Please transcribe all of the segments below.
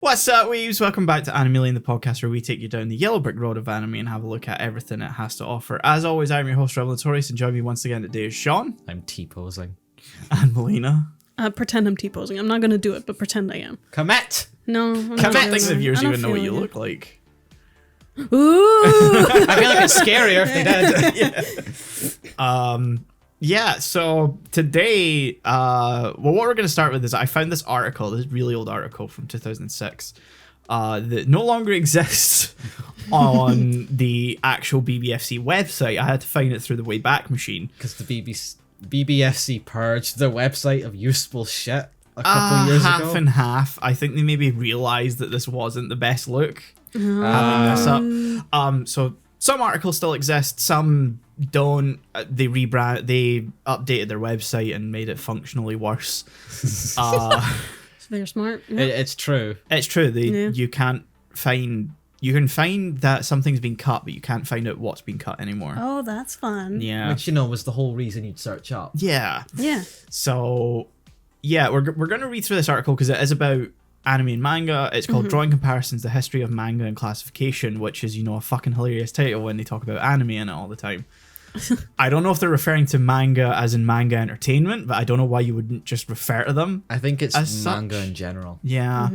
What's up, weebs? Welcome back to Melina, the podcast where we take you down the yellow brick road of anime and have a look at everything it has to offer. As always, I'm your host, Notorious, and join me once again today is Shaun. I'm T-posing. And Melina. Pretend I'm T-posing. I'm not going to do it, but pretend I am. Commit! No, I'm not Can't doing think that. of yours I don't even know what feel you like look like. it. Ooh! I feel like it's scarier if they did. Yeah, so today, what we're going to start with is I found this article, this really old article from 2006, that no longer exists on the actual BBFC website. I had to find it through the Wayback Machine. Because the BBFC purged their website of useful shit a couple years ago. Half and half. I think they maybe realized that this wasn't the best look. Having this up. So some articles still exist, some don't. They updated their website and made it functionally worse. It's very smart. Yeah. It's true. It's true. You can find that something's been cut, but you can't find out what's been cut anymore. Oh, that's fun. Yeah. Which, was the whole reason you'd search up. Yeah. Yeah. So, yeah, we're going to read through this article because it is about anime and manga. It's called Drawing Comparisons, the History of Manga and Classification, which is, a fucking hilarious title when they talk about anime in it all the time. I don't know if they're referring to manga as in manga entertainment, but I don't know why you wouldn't just refer to them. I think it's as manga such. in general. Yeah.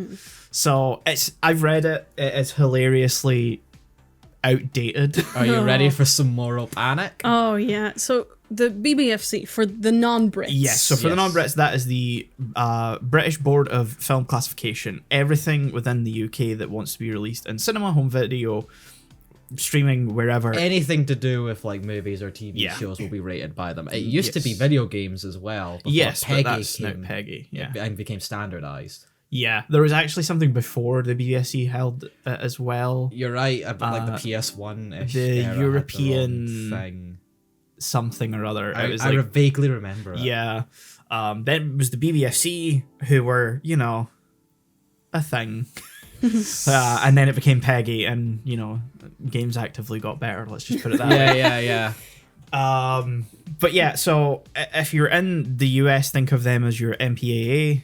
So I've read it. It is hilariously outdated. Are you ready for some moral panic? Oh, yeah. So the BBFC, for the non-Brits. Yes, so for the non-Brits, that is the British Board of Film Classification. Everything within the UK that wants to be released in cinema, home video, streaming, wherever. Anything to do with movies or TV shows will be rated by them. It used to be video games as well. Yes, Peggy but that's now Peggy. Yeah, and became standardized. Yeah, there was actually something before the BBFC held it as well. You're right, about the PS1-ish the era European thing. Something or other. I vaguely remember it. Yeah. Then it was the BBFC who were, a thing. And then it became Peggy and, games actively got better. Let's just put it that way. Yeah. But yeah, so if you're in the US, think of them as your MPAA,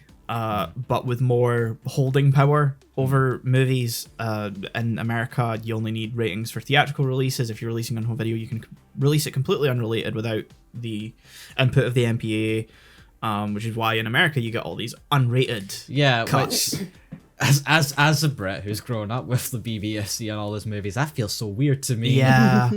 but with more holding power over movies. In America, you only need ratings for theatrical releases. If you're releasing on home video, you can release it completely unrelated without the input of the MPAA, which is why in America you get all these unrated cuts. Which, as a Brit who's grown up with the BBFC and all those movies, that feels so weird to me. Yeah.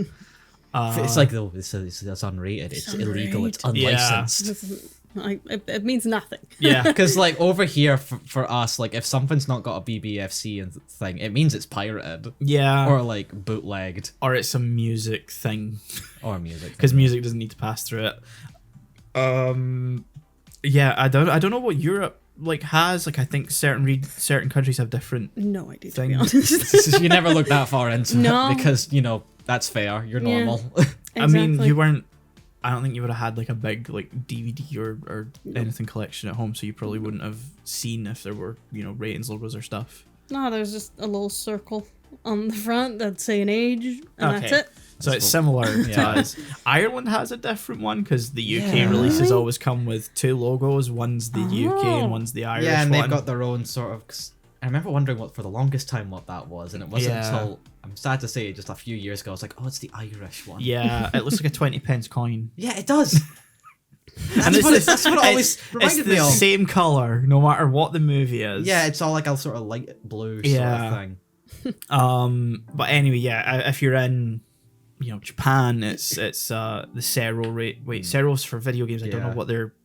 It's like, it's unrated, it's illegal, it's unlicensed. It means nothing. Yeah. Because over here for us, if something's not got a BBFC and thing, it means it's pirated. Yeah. Or bootlegged. Or it's a music thing. Or music. Because music doesn't need to pass through it. Yeah, I don't know what Europe has. I think certain countries have different No idea, to things. be honest. You never look that far into No. it because, that's fair. You're normal. I mean, you weren't. I don't think you would have had a big DVD or anything collection at home, so you probably wouldn't have seen if there were ratings logos or stuff. No, there's just a little circle on the front that'd say an age, and that's it. So it's similar to us. Ireland has a different one because the UK releases always come with two logos. One's the UK and one's the Irish one. Yeah, and they've got their own sort of... I remember wondering for the longest time what that was, and it wasn't until, I'm sad to say, just a few years ago, I was like, oh, it's the Irish one. Yeah, it looks like a 20p coin. Yeah, it does. That's what it always reminded me of. It's the same colour, no matter what the movie is. Yeah, it's all like a sort of light blue sort of thing. But anyway, yeah, if you're in, Japan, it's the Sero rate. Wait, Sero's for video games. I don't know what their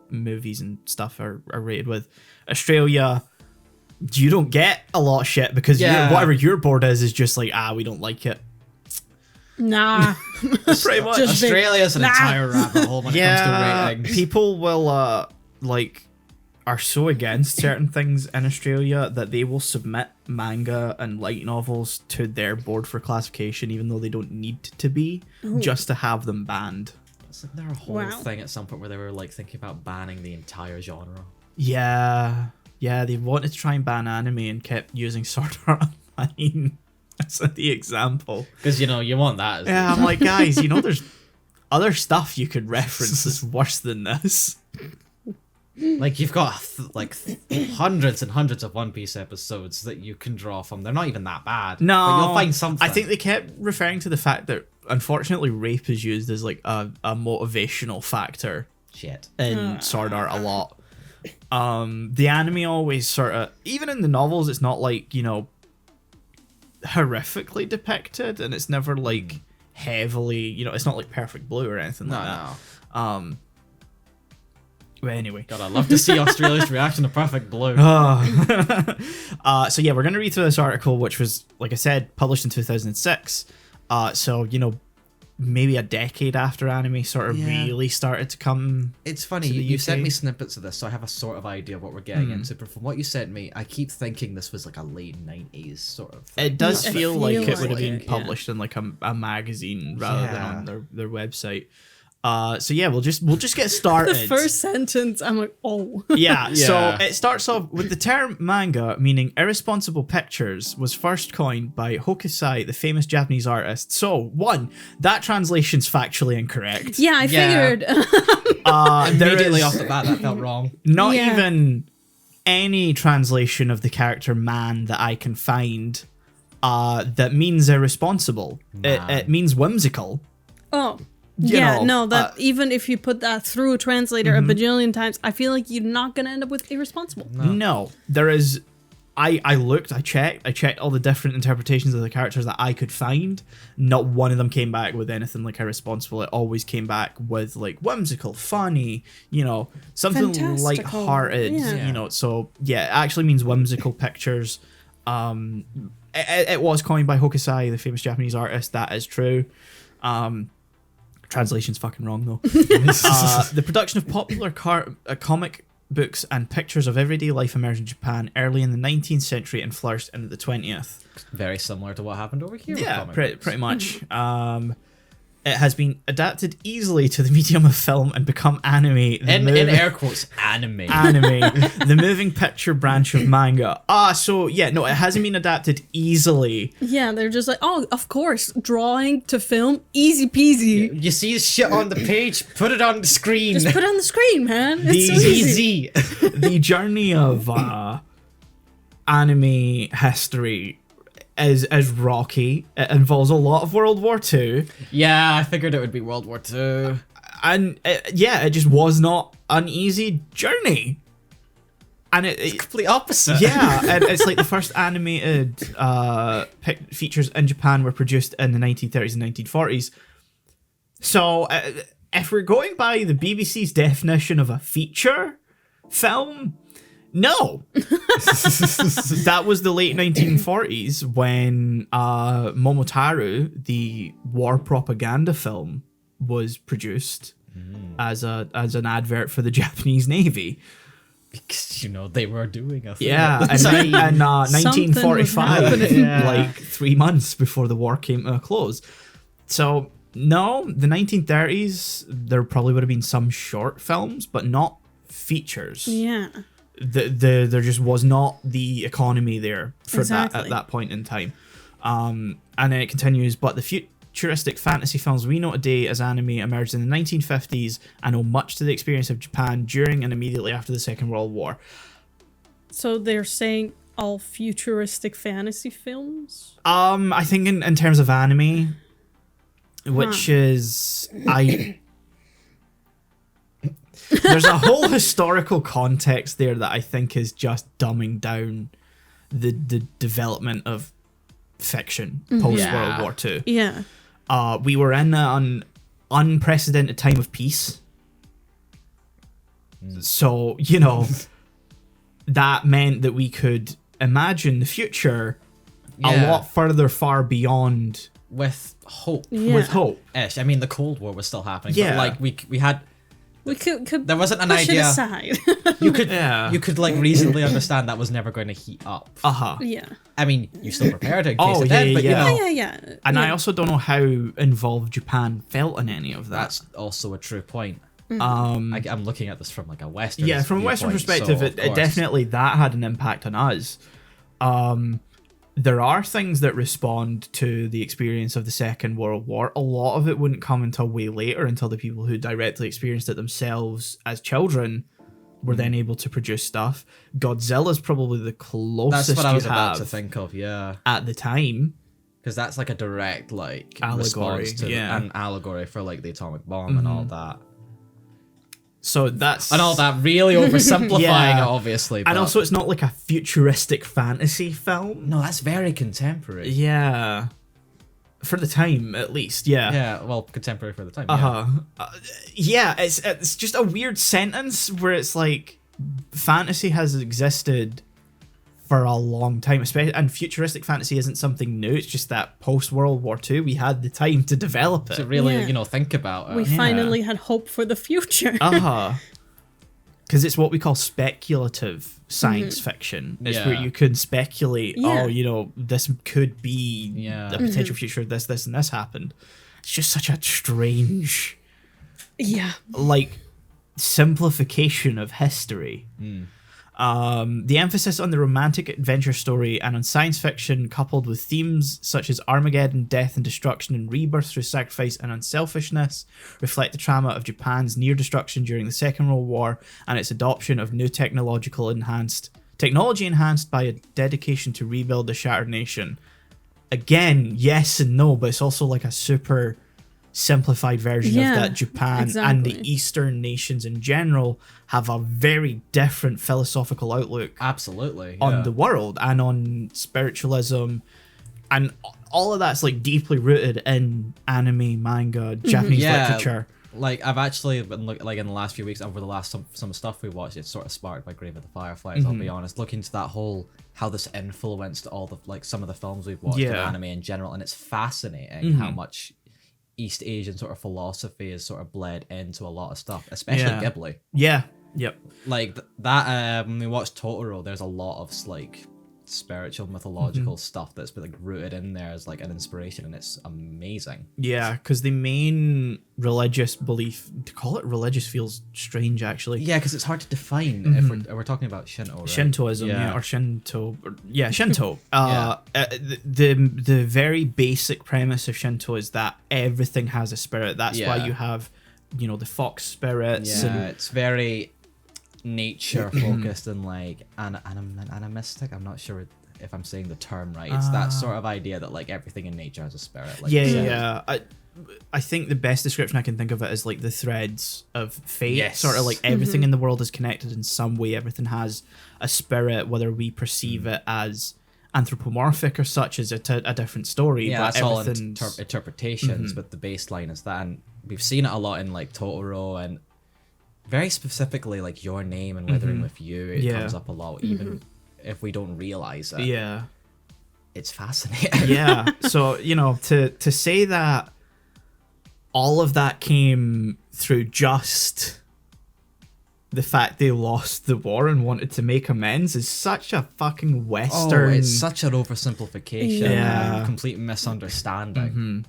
movies and stuff are rated with. Australia, you don't get a lot of shit because whatever your board is just we don't like it. Nah. Pretty much. Australia's an entire rabbit hole when it comes to ratings. People will are so against certain things in Australia that they will submit manga and light novels to their board for classification even though they don't need to be, just to have them banned. It's like there a whole thing at some point where they were thinking about banning the entire genre. Yeah, they wanted to try and ban anime and kept using Sword Art Online as the example. Because, you want that. Yeah, I'm like, guys, there's other stuff you could reference that's worse than this. Like you've got hundreds and hundreds of One Piece episodes that you can draw from. They're not even that bad. No, but you'll find something. I think they kept referring to the fact that unfortunately rape is used as like a motivational factor Shit. in Sword Art a lot. The anime always sort of, even in the novels, it's not like, you know, horrifically depicted, and it's never like heavily, you know, it's not like Perfect Blue or anything like that. But anyway, God, I'd love to see Australia's reaction to Perfect Blue. so yeah, we're gonna read through this article, which was, like I said, published in 2006. So, you know, maybe a decade after anime sort of really started to come. It's funny, to the you UK. sent me snippets of this, so I have a sort of idea of what we're getting into. But from what you sent me, I keep thinking this was like a late 90s sort of thing. It does It feel like it feels would have like been it, yeah. published in like a magazine rather than Yeah. on their website. So yeah, we'll just get started. The first sentence, I'm like, oh. Yeah, so Yeah. it starts off with the term manga, meaning irresponsible pictures, was first coined by Hokusai, the famous Japanese artist. So, one, that translation's factually incorrect. Yeah, I Yeah. figured. There Immediately is off the bat, that felt wrong. not Yeah. even any translation of the character man that I can find that means irresponsible. It means whimsical. Oh. You Yeah, know, no, that even if you put that through a translator Mm-hmm. a bajillion times, I feel like you're not going to end up with irresponsible. No, there is. I looked, I checked all the different interpretations of the characters that I could find. Not one of them came back with anything like irresponsible. It always came back with like whimsical, funny, you know, something Fantastical. light-hearted, Yeah. you know. So yeah, it actually means whimsical pictures. It was coined by Hokusai, the famous Japanese artist. That is true. Translation's fucking wrong though. The production of popular comic books and pictures of everyday life emerged in Japan early in the 19th century and flourished into the 20th. Very similar to what happened over here. Yeah, with comic books. pretty much. It has been adapted easily to the medium of film and become anime. In air quotes, anime. The moving picture branch of manga. So yeah, no, it hasn't been adapted easily. Yeah, they're just like, oh, of course, drawing to film, easy peasy. You see shit on the page, put it on the screen. Just put it on the screen, man. It's so easy. Easy. The journey of anime history is rocky. It involves a lot of World War II. Yeah, I figured it would be World War II. And it just was not an easy journey. And it Complete opposite. yeah, and it's like the first animated features in Japan were produced in the 1930s and 1940s. So if we're going by the BBC's definition of a feature film, no. That was the late 1940s when Momotaru, the war propaganda film, was produced as an advert for the Japanese Navy. Because, you know, they were doing a thing. Yeah, at the and time. in 1945, happening. like 3 months before the war came to a close. So, no, the 1930s, there probably would have been some short films, but not features. Yeah. There just was not the economy there for that Exactly. at that point in time. And then it continues, but the futuristic fantasy films we know today as anime emerged in the 1950s and owe much to the experience of Japan during and immediately after the Second World War. So they're saying all futuristic fantasy films? I think in terms of anime, which is there's a whole historical context there that I think is just dumbing down the development of fiction post World War II. Yeah. We were in an unprecedented time of peace. So, you know, that meant that we could imagine the future a Yeah. lot far beyond With hope. Yeah. with hope. Ish. I mean, the Cold War was still happening. Yeah. But, like, we had... We could There wasn't an push idea. it aside. You could, Yeah. you could, like, reasonably understand that was never going to heat up. Uh-huh. yeah. I mean, you still prepared in case Oh, it yeah, did, but, yeah. you know... Yeah. And I Yeah. also don't know how involved Japan felt in any of that. That's also a true point. Um, I'm looking at this from, like, a Western yeah, from a Western perspective, it definitely that had an impact on us. There are things that respond to the experience of the Second World War. A lot of it wouldn't come until way later, until the people who directly experienced it themselves as children were then able to produce stuff. Godzilla's probably the closest That's what I was you about have to think of, yeah. at the time. Because that's like a direct like Allegory, response to yeah. an allegory for like the atomic bomb and all that. So that's... And all that really oversimplifying Yeah. it, obviously. And but- also, it's not like a futuristic fantasy film. No, that's very contemporary. Yeah. For the time, at least, yeah. Yeah, well, contemporary for the time. Yeah. Yeah, it's just a weird sentence where it's like fantasy has existed for a long time, especially, and futuristic fantasy isn't something new. It's just that post World War II, we had the time to develop To it. really, Yeah. Think about it. We finally had hope for the future. Because it's what we call speculative science fiction. It's where Yeah. you can speculate, Yeah. this could be Yeah. the potential future of this, and this happened. It's just such a strange, Yeah. like, simplification of history. The emphasis on the romantic adventure story and on science fiction, coupled with themes such as Armageddon, death and destruction, and rebirth through sacrifice and unselfishness, reflect the trauma of Japan's near destruction during the Second World War and its adoption of new technology enhanced by a dedication to rebuild the shattered nation. Again, yes and no, but it's also like a super simplified version of that Japan and the exactly. Eastern nations in general have a very different philosophical outlook Absolutely. on yeah. the world and on spiritualism, and all of that's like deeply rooted in anime, manga, Japanese literature. Like I've actually been like in the last few weeks over the last some stuff we watched, it's sort of sparked by Grave of the Fireflies. I'll be honest, look into that whole how this influenced all the like some of the films we've watched in anime in general, and it's fascinating how much East Asian sort of philosophy is sort of bled into a lot of stuff, especially Ghibli. Yeah. Yep. Like that when we watched Totoro, there's a lot of like spiritual mythological stuff that's been like rooted in there as like an inspiration, and it's amazing. Yeah, because the main religious belief, to call it religious feels strange actually. Yeah, because it's hard to define if we're talking about Shinto, right? Shintoism, or Shinto, Shinto. The very basic premise of Shinto is that everything has a spirit. That's why you have, the fox spirits. Yeah, And, it's very nature focused and like animistic. I'm not sure if I'm saying the term right. It's that sort of idea that like everything in nature has a spirit. Like I think the best description I can think of it is like the threads of fate. Yes. Sort of like everything in the world is connected in some way. Everything has a spirit, whether we perceive it as anthropomorphic or such is a different story. Yeah, but that's all everything's- interpretations, but the baseline is that, and we've seen it a lot in like Totoro, and very specifically like Your Name and Withering with You. It comes up a lot, even if we don't realize it. Yeah. It's fascinating. Yeah. So, to say that all of that came through just the fact they lost the war and wanted to make amends is such a fucking Western. It's such an oversimplification Yeah. and complete misunderstanding.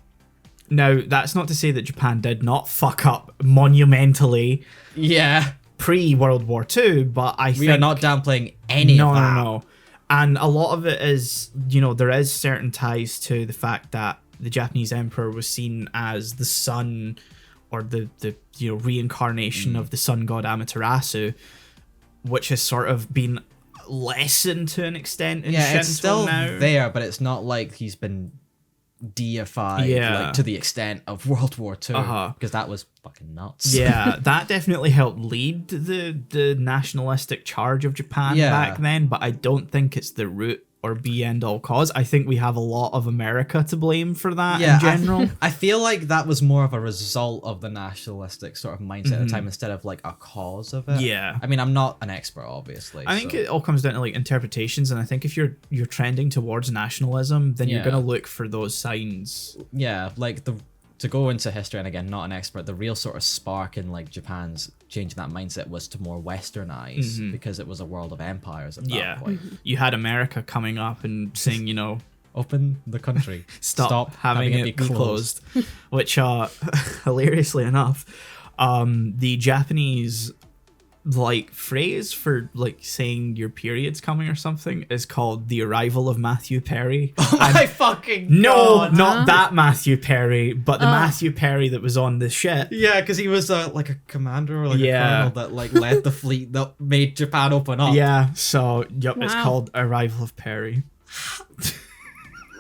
Now, that's not to say that Japan did not fuck up monumentally Yeah. pre-World War II, but I think... We are not downplaying any of that. No. And a lot of it is, there is certain ties to the fact that the Japanese emperor was seen as the son or the reincarnation of the sun god Amaterasu, which has sort of been lessened to an extent in Shinto it's still now. there, but it's not like he's been deified like to the extent of World War II, because that was fucking nuts. Yeah, that definitely helped lead the nationalistic charge of Japan back then, but I don't think it's the root or be end all cause. I think we have a lot of America to blame for that in general. I feel like that was more of a result of the nationalistic sort of mindset at the time instead of like a cause of it. Yeah. I mean, I'm not an expert, obviously. I think it all comes down to like interpretations, and I think if you're trending towards nationalism, then you're gonna look for those signs. Yeah, like to go into history, and again, not an expert, the real sort of spark in like Japan's changing that mindset was to more westernize, because it was a world of empires at that point. You had America coming up and saying, Open the country. stop having it be closed. Which, hilariously enough, the Japanese like phrase for like saying your period's coming or something is called the arrival of Matthew Perry. Oh my fucking No, God. not that Matthew Perry, but the Matthew Perry that was on the ship. Yeah, because he was like a commander or like Yeah. a colonel that like led the fleet that made Japan open up. Yeah, so it's Wow. called Arrival of Perry.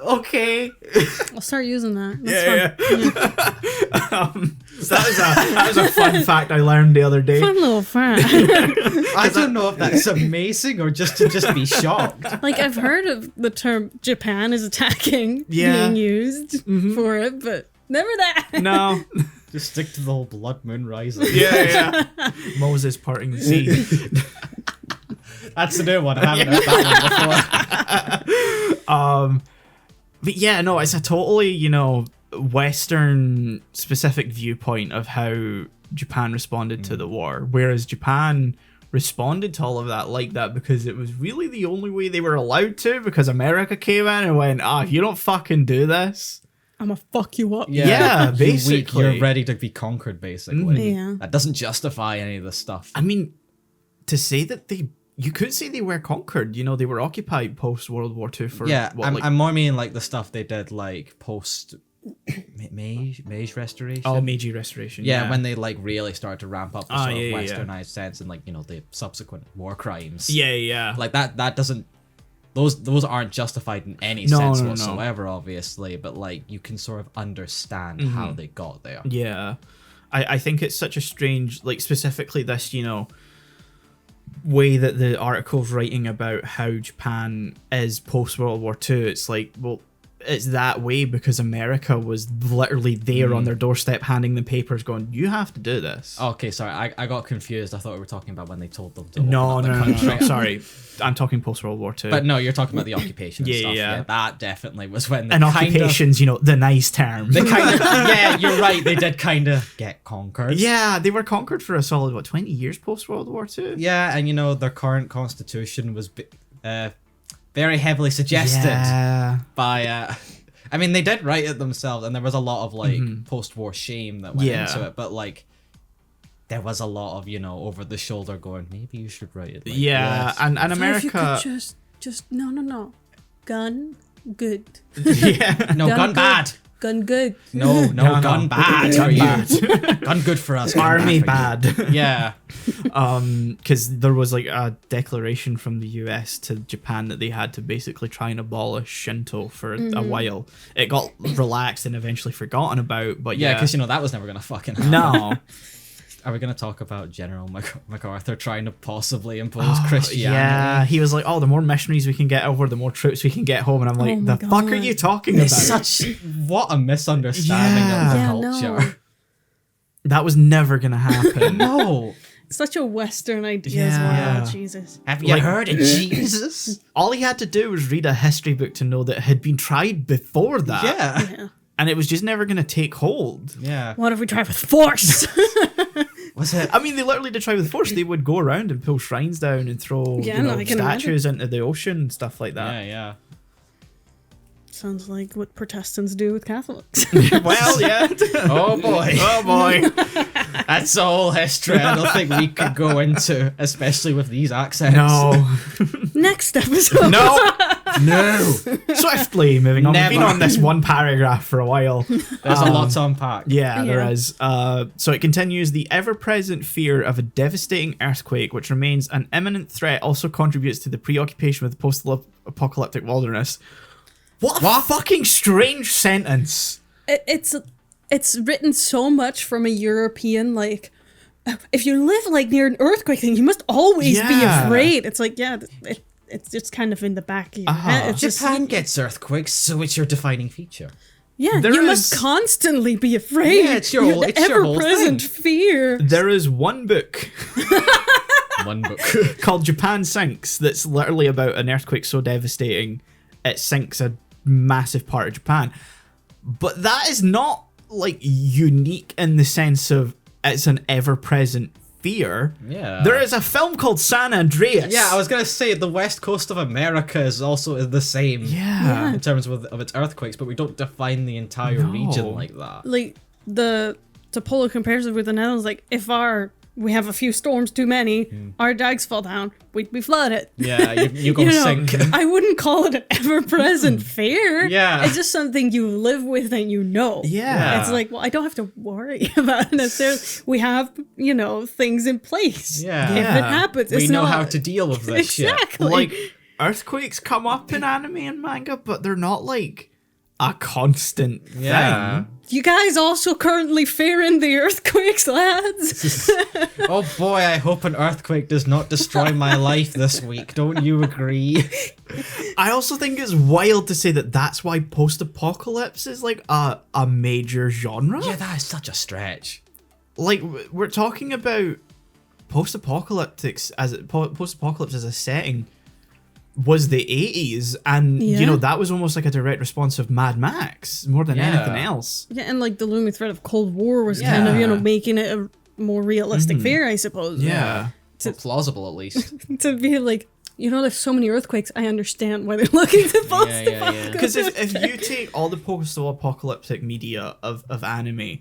Okay. I'll start using that. That's fun. So that was a fun fact I learned the other day. Fun little fact. I don't know if that's amazing or just to just be shocked. Like, I've heard of the term Japan is attacking Yeah. being used for it, but never that. No. Just stick to the whole blood moon rising. Yeah. Moses parting the sea. That's the new one. I haven't heard that one before. But yeah, no, it's a totally, Western specific viewpoint of how Japan responded to the war. Whereas Japan responded to all of that like that because it was really the only way they were allowed to, because America came in and went, if you don't fucking do this. I'm gonna fuck you up. Yeah, you're weak, basically. you're ready to be conquered, basically. Yeah. That doesn't justify any of this stuff. I mean, to say that you could say they were conquered. They were occupied post World War II for I'm more meaning like the stuff they did like post Meiji Restoration. Oh, Meiji Restoration. Yeah, when they like really started to ramp up the sort of yeah. westernized sense and like the subsequent war crimes. Yeah. Like that doesn't. Those aren't justified in any No, sense no. whatsoever, obviously. But like you can sort of understand how they got there. Yeah. I think it's such a strange, like specifically this, way that the article's writing about how Japan is post World War II. It's like, well, it's that way because America was literally there on their doorstep handing them papers going, you have to do this. Okay, sorry, I got confused. I thought we were talking about when they told them to No, open up the country. sorry. I'm talking post World War II. But no, you're talking about the occupation and stuff. Yeah. That definitely was when they and kind occupations, the nice term. They kind of, yeah, you're right. They did kind of get conquered. Yeah, they were conquered for a solid, 20 years post World War II? Yeah, and their current constitution was very heavily suggested by. I mean, they did write it themselves, and there was a lot of like post-war shame that went into it. But like, there was a lot of over the shoulder going, maybe you should write it. Like this. and So America. if you could just no, gun good, Yeah, no, gun good. bad. Gun good. No, gun bad for you. Gun good for us. gun Army for bad. you. Yeah. Because there was like a declaration from the US to Japan that they had to basically try and abolish Shinto for a while. It got relaxed and eventually forgotten about, but Yeah, because that was never gonna fucking happen. No. Are we gonna talk about General MacArthur trying to possibly impose Christianity? Yeah, he was like, the more missionaries we can get over, the more troops we can get home. And I'm like, Oh my the fuck are God. you talking It's about? what a misunderstanding of the Yeah, culture. no. That was never going to happen. No. Such a Western idea as Yeah. well. Jesus. Have you heard of Jesus? All he had to do was read a history book to know that it had been tried before that. Yeah. Yeah. And it was just never going to take hold. Yeah. What if we try with force? Was it? I mean, they literally did try with force. They would go around and pull shrines down and throw Yeah, no, I can statues into the ocean and stuff like that. Yeah. Sounds like what Protestants do with Catholics. Well, yeah. Oh boy. Oh boy. That's a whole history I don't think we could go into, especially with these accents. No. Next episode. No. Swiftly moving on. Never. We've been on this one paragraph for a while. There's a lot to unpack. Yeah, there Yeah. is. So it continues. The ever-present fear of a devastating earthquake, which remains an imminent threat, also contributes to the preoccupation with the post-apocalyptic wilderness. What a fucking strange sentence. It's written so much from a European, like, if you live like near an earthquake thing, you must always be Yeah. afraid. It's like, yeah, it's just kind of in the back of your head. It's just, Japan gets earthquakes, so it's your defining feature. yeah, There you is- must constantly be afraid. Yeah, it's your whole- the it's your whole ever-present thing. fear. There is one book One book. called Japan Sinks that's literally about an earthquake so devastating it sinks a massive part of Japan. But that is not like unique in the sense of it's an ever-present fear. Yeah. There is a film called San Andreas. Yeah, I was gonna say the west coast of America is also the same. Yeah. In terms of its earthquakes, but we don't define the entire region like that. Like, to pull a comparison with the Netherlands, like, if our we have a few storms too many, our dikes fall down, we'd be flooded. Yeah, you go sink. I wouldn't call it an ever-present fear. Yeah. It's just something you live with and you know. Yeah. It's like, well, I don't have to worry about it necessarily. We have, things in place. Yeah. If it happens, We it's know not... how to deal with this shit. Exactly. Like, earthquakes come up in anime and manga, but they're not like a constant Yeah. thing. You guys also currently fearing the earthquakes, lads? Oh boy, I hope an earthquake does not destroy my life this week. Don't you agree? I also think it's wild to say that that's why post-apocalypse is like a major genre. Yeah, that is such a stretch. Like, we're talking about post-apocalypse as a setting was the 80s, and that was almost like a direct response of Mad Max more than anything else. Yeah, and like the looming threat of Cold War was kind of, making it a more realistic fear, I suppose. Yeah. Or plausible, at least. To be like, there's so many earthquakes, I understand why they're looking to post-apocalypse. Because if you take all the post-apocalyptic media of anime,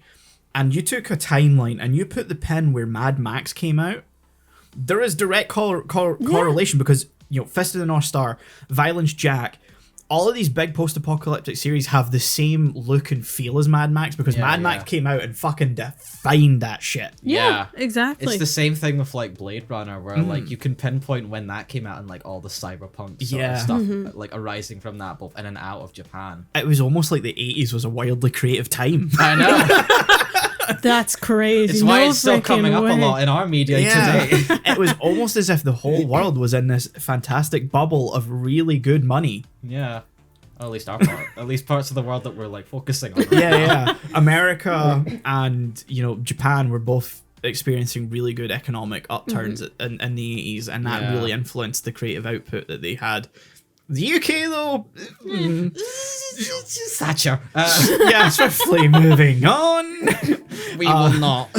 and you took a timeline and you put the pin where Mad Max came out, there is direct correlation because Fist of the North Star, Violence Jack, all of these big post-apocalyptic series have the same look and feel as Mad Max because Mad Max came out and fucking defined that shit. Yeah, exactly. It's the same thing with like Blade Runner, where like you can pinpoint when that came out and like all the cyberpunk sort of stuff like arising from that, both in and out of Japan. It was almost like the 80s was a wildly creative time. I know. That's crazy. It's why it's still coming up a lot in our media today. It was almost as if the whole world was in this fantastic bubble of really good money. Yeah. Or at least our part. At least parts of the world that we're like focusing on. Yeah. America and, Japan were both experiencing really good economic upturns in the 80s, and that really influenced the creative output that they had. The UK, though... Thatcher. Swiftly moving on. We will not.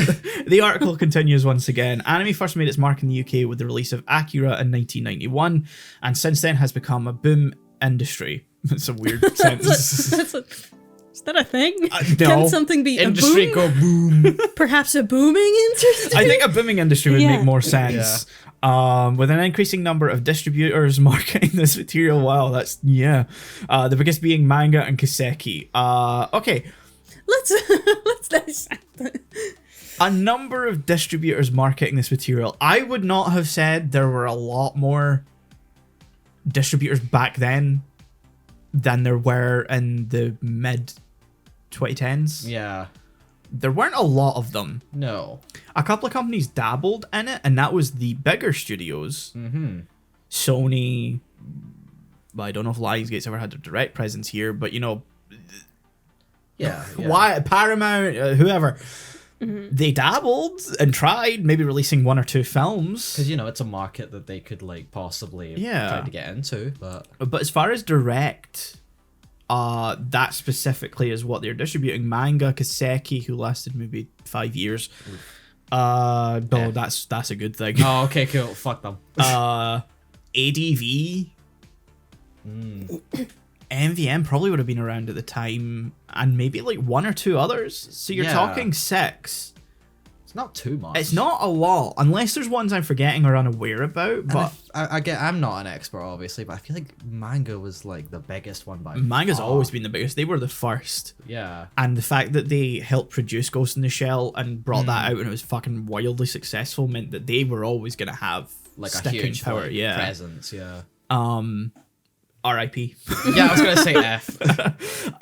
The article continues once again. Anime first made its mark in the UK with the release of Akira in 1991, and since then has become a boom industry. It's a weird sentence. Is that a thing? No. Can something be Industry a boom? go boom. Perhaps a booming industry? I think a booming industry would make more sense. With an increasing number of distributors marketing this material. Wow, that's the biggest being manga and Kiseki. Okay. Let's dissect it. A number of distributors marketing this material. I would not have said there were a lot more distributors back then than there were in the mid 2010s. Yeah. There weren't a lot of them. No. A couple of companies dabbled in it, and that was the bigger studios. Mm-hmm. Sony. Well, I don't know if Lionsgate's ever had a direct presence here, but why Paramount, whoever. They dabbled and tried maybe releasing one or two films. Because, it's a market that they could, like, possibly try to get into, but as far as direct, that specifically is what they're distributing. Manga, Kiseki, who lasted maybe 5 years. That's a good thing. Oh, okay, cool. Fuck them. ADV. MVM probably would have been around at the time, and maybe like one or two others. So you're talking 6. It's not too much. It's not a lot, unless there's ones I'm forgetting or unaware about. But I'm not an expert, obviously, but I feel like manga was like the biggest one by manga's far. always been the biggest. They were the first. Yeah. And the fact that they helped produce Ghost in the Shell and brought that out and it was fucking wildly successful meant that they were always gonna have like a sticking huge power. presence. Yeah. R.I.P. Yeah, I was gonna say F.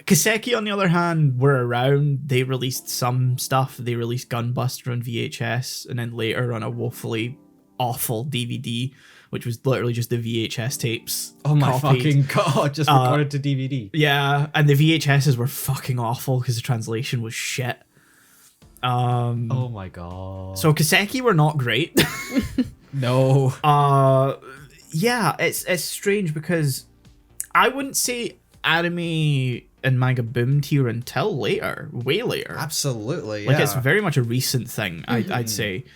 Kiseki, on the other hand, were around. They released some stuff. They released Gunbuster on VHS, and then later on a woefully awful DVD, which was literally just the VHS tapes. Oh my copied. fucking god! Just recorded to DVD. Yeah, and the VHSs were fucking awful because the translation was shit. Oh my god. So Kiseki were not great. No. Yeah, it's strange because I wouldn't say anime and manga boomed here until later, way later. Absolutely, Like, it's very much a recent thing, I'd say.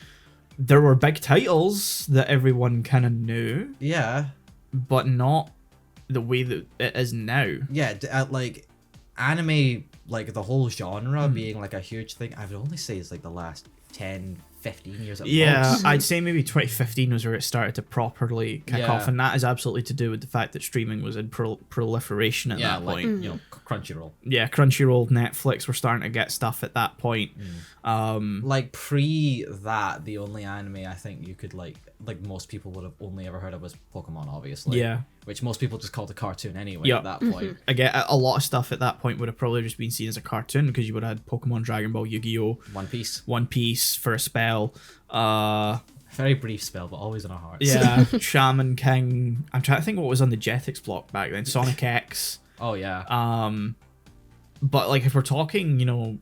There were big titles that everyone kind of knew. Yeah. But not the way that it is now. Yeah, like, anime, like, the whole genre being, like, a huge thing, I would only say it's, like, the last 10, 15 years at Yeah, most. I'd say maybe 2015 was where it started to properly kick off, and that is absolutely to do with the fact that streaming was in proliferation at that point. Crunchyroll. Yeah, Crunchyroll, Netflix were starting to get stuff at that point. Like pre that, the only anime I think you could like most people would have only ever heard of was Pokemon, obviously. Yeah. Which most people just called a cartoon anyway at that point. Again, a lot of stuff at that point would have probably just been seen as a cartoon because you would have had Pokemon, Dragon Ball, Yu-Gi-Oh, One Piece for a spell. Very brief spell, but always in our hearts. Yeah, Shaman King. I'm trying to think what was on the Jetix block back then. Sonic X. Oh yeah. But like if we're talking, you know,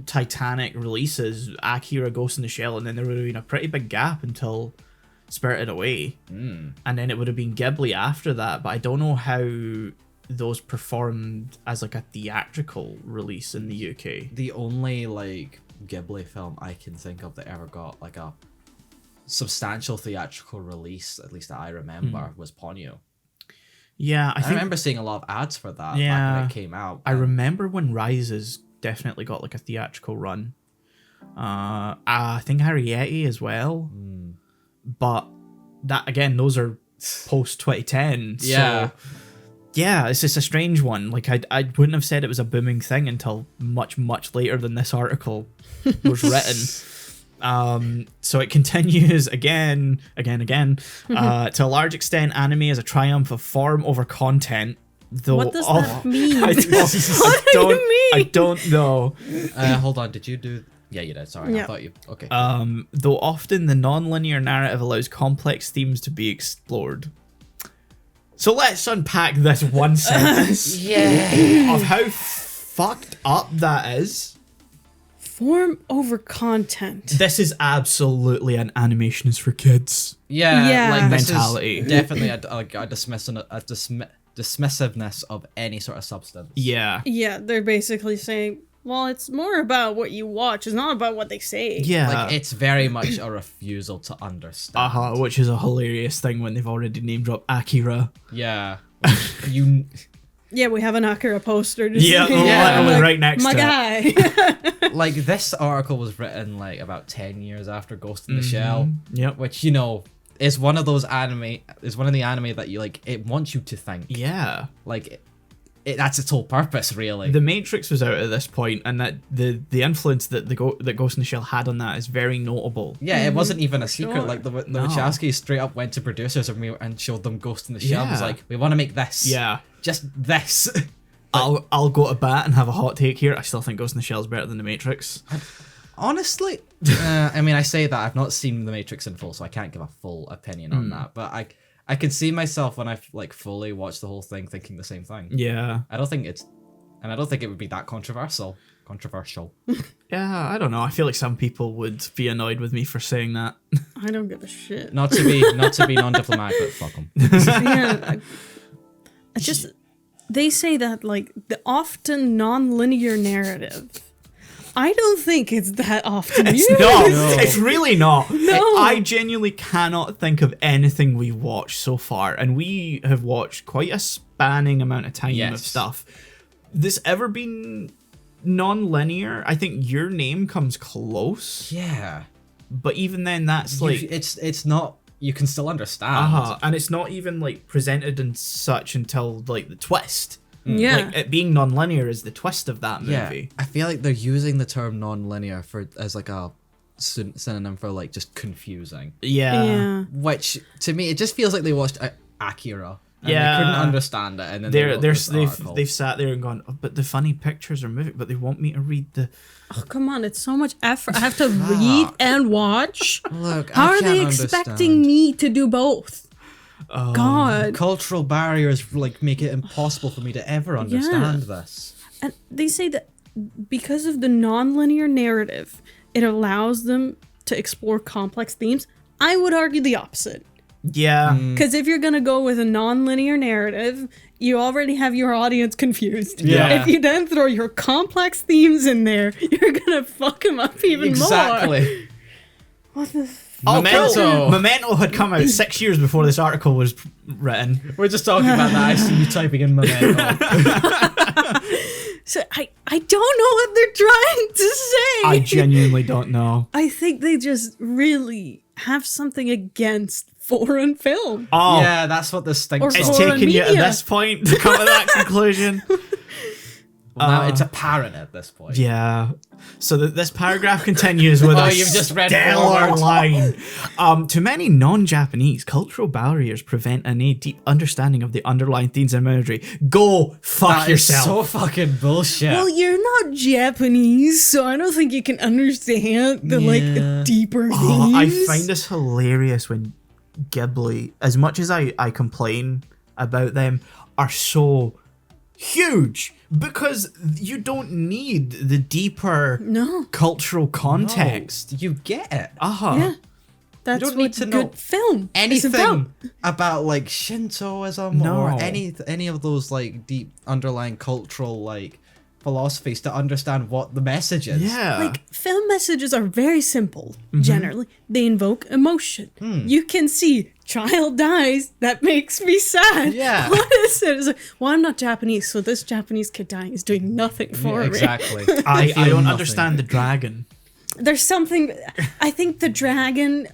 Titanic releases, Akira, Ghost in the Shell, and then there would have been a pretty big gap until Spirited Away, and then it would have been Ghibli after that. But I don't know how those performed as like a theatrical release in the UK. The only like Ghibli film I can think of that ever got like a substantial theatrical release, at least that I remember, was Ponyo. Yeah, I remember seeing a lot of ads for that back when it came out. I remember when Rises definitely got like a theatrical run. I think Harrieti as well. But that again, those are post 2010. Yeah. So yeah, it's just a strange one. Like I wouldn't have said it was a booming thing until much later than this article was written. So it continues again. To a large extent, anime is a triumph of form over content. Though what does that mean? What do you mean? I don't know. Hold on, did you do? Yeah, you did. Sorry, I thought you. Okay. Though often the non-linear narrative allows complex themes to be explored. So let's unpack this one sentence of how fucked up that is. Form over content. This is absolutely an animation is for kids. Yeah. Like mentality. This is definitely a dismissiveness of any sort of substance. Yeah. Yeah, they're basically saying, well, it's more about what you watch. It's not about what they say. Yeah. Like, it's very much a refusal to understand. Which is a hilarious thing when they've already name dropped Akira. Yeah. You... Yeah, we have an Akira poster. Literally right next to it. My guy. Like, this article was written, like, about 10 years after Ghost in the Shell. Yep. Which, you know, is one of those anime... is one of the anime that you, like, it wants you to think. Yeah. Like... that's its whole purpose, really. The Matrix was out at this point, and that the influence that that Ghost in the Shell had on that is very notable. Yeah, it wasn't even a secret. Sure. Like the Wachowskis straight up went to producers and showed them Ghost in the Shell. Was like, we want to make this. Yeah, just this. I'll go to bat and have a hot take here. I still think Ghost in the Shell is better than the Matrix. Honestly, I mean, I say that I've not seen the Matrix in full, so I can't give a full opinion on that. But I can see myself when I like fully watch the whole thing thinking the same thing. Yeah. I don't think it would be that controversial. Yeah, I don't know. I feel like some people would be annoyed with me for saying that. I don't give a shit. Not to be non-diplomatic, but fuck them. Yeah, they say that like the often non-linear narrative. I don't think it's that often used. It's really not. No. I genuinely cannot think of anything we watched so far, and we have watched quite a spanning amount of time of stuff. This ever been non-linear? I think Your Name comes close. Yeah. But even then, that's like... It's not... You can still understand. And it's not even like presented in such until like the twist. Yeah. Like, it being non-linear is the twist of that movie. Yeah. I feel like they're using the term non-linear as like a synonym for like just confusing. Yeah. Which to me, it just feels like they watched Akira. And Yeah. they couldn't understand it, and then they've sat there and gone, oh, but the funny pictures are moving, but they want me to read the... Oh, come on, it's so much effort. I have to read and watch. Look, How are they expecting me to do both? God. Cultural barriers like make it impossible for me to ever understand this. And they say that because of the non-linear narrative, it allows them to explore complex themes. I would argue the opposite. Yeah. Because if you're going to go with a non-linear narrative, you already have your audience confused. Yeah. If you then throw your complex themes in there, you're going to fuck them up even more. Exactly. What the... Memento had come out 6 years before this article was written. We're just talking about that. I see you typing in Memento. So I don't know what they're trying to say. I genuinely don't know. I think they just really have something against foreign film. Oh, Yeah, that's what this thinks. it's Or taken you at media. this point to come to that conclusion. Now it's apparent at this point. Yeah. So this paragraph continues with a you've just read stellar forward. line. To many non-Japanese, cultural barriers prevent a deep understanding of the underlying themes and imagery. Go fuck That is yourself. so fucking bullshit. Well, you're not Japanese, so I don't think you can understand the like deeper themes. Oh, I find this hilarious when Ghibli, as much as I complain about them, are so huge because you don't need the deeper No. cultural context. No, you get it. Yeah. That's don't what need to know good film is Anything about. about like Shintoism No. or any of those like deep underlying cultural like philosophies to understand what the message is. Yeah. Like, film messages are very simple, generally. They invoke emotion. You can see, child dies, that makes me sad. Yeah. What is it? It's like, well, I'm not Japanese, so this Japanese kid dying is doing nothing for me. Exactly. I feel don't nothing. understand the dragon. There's something, I think the dragon,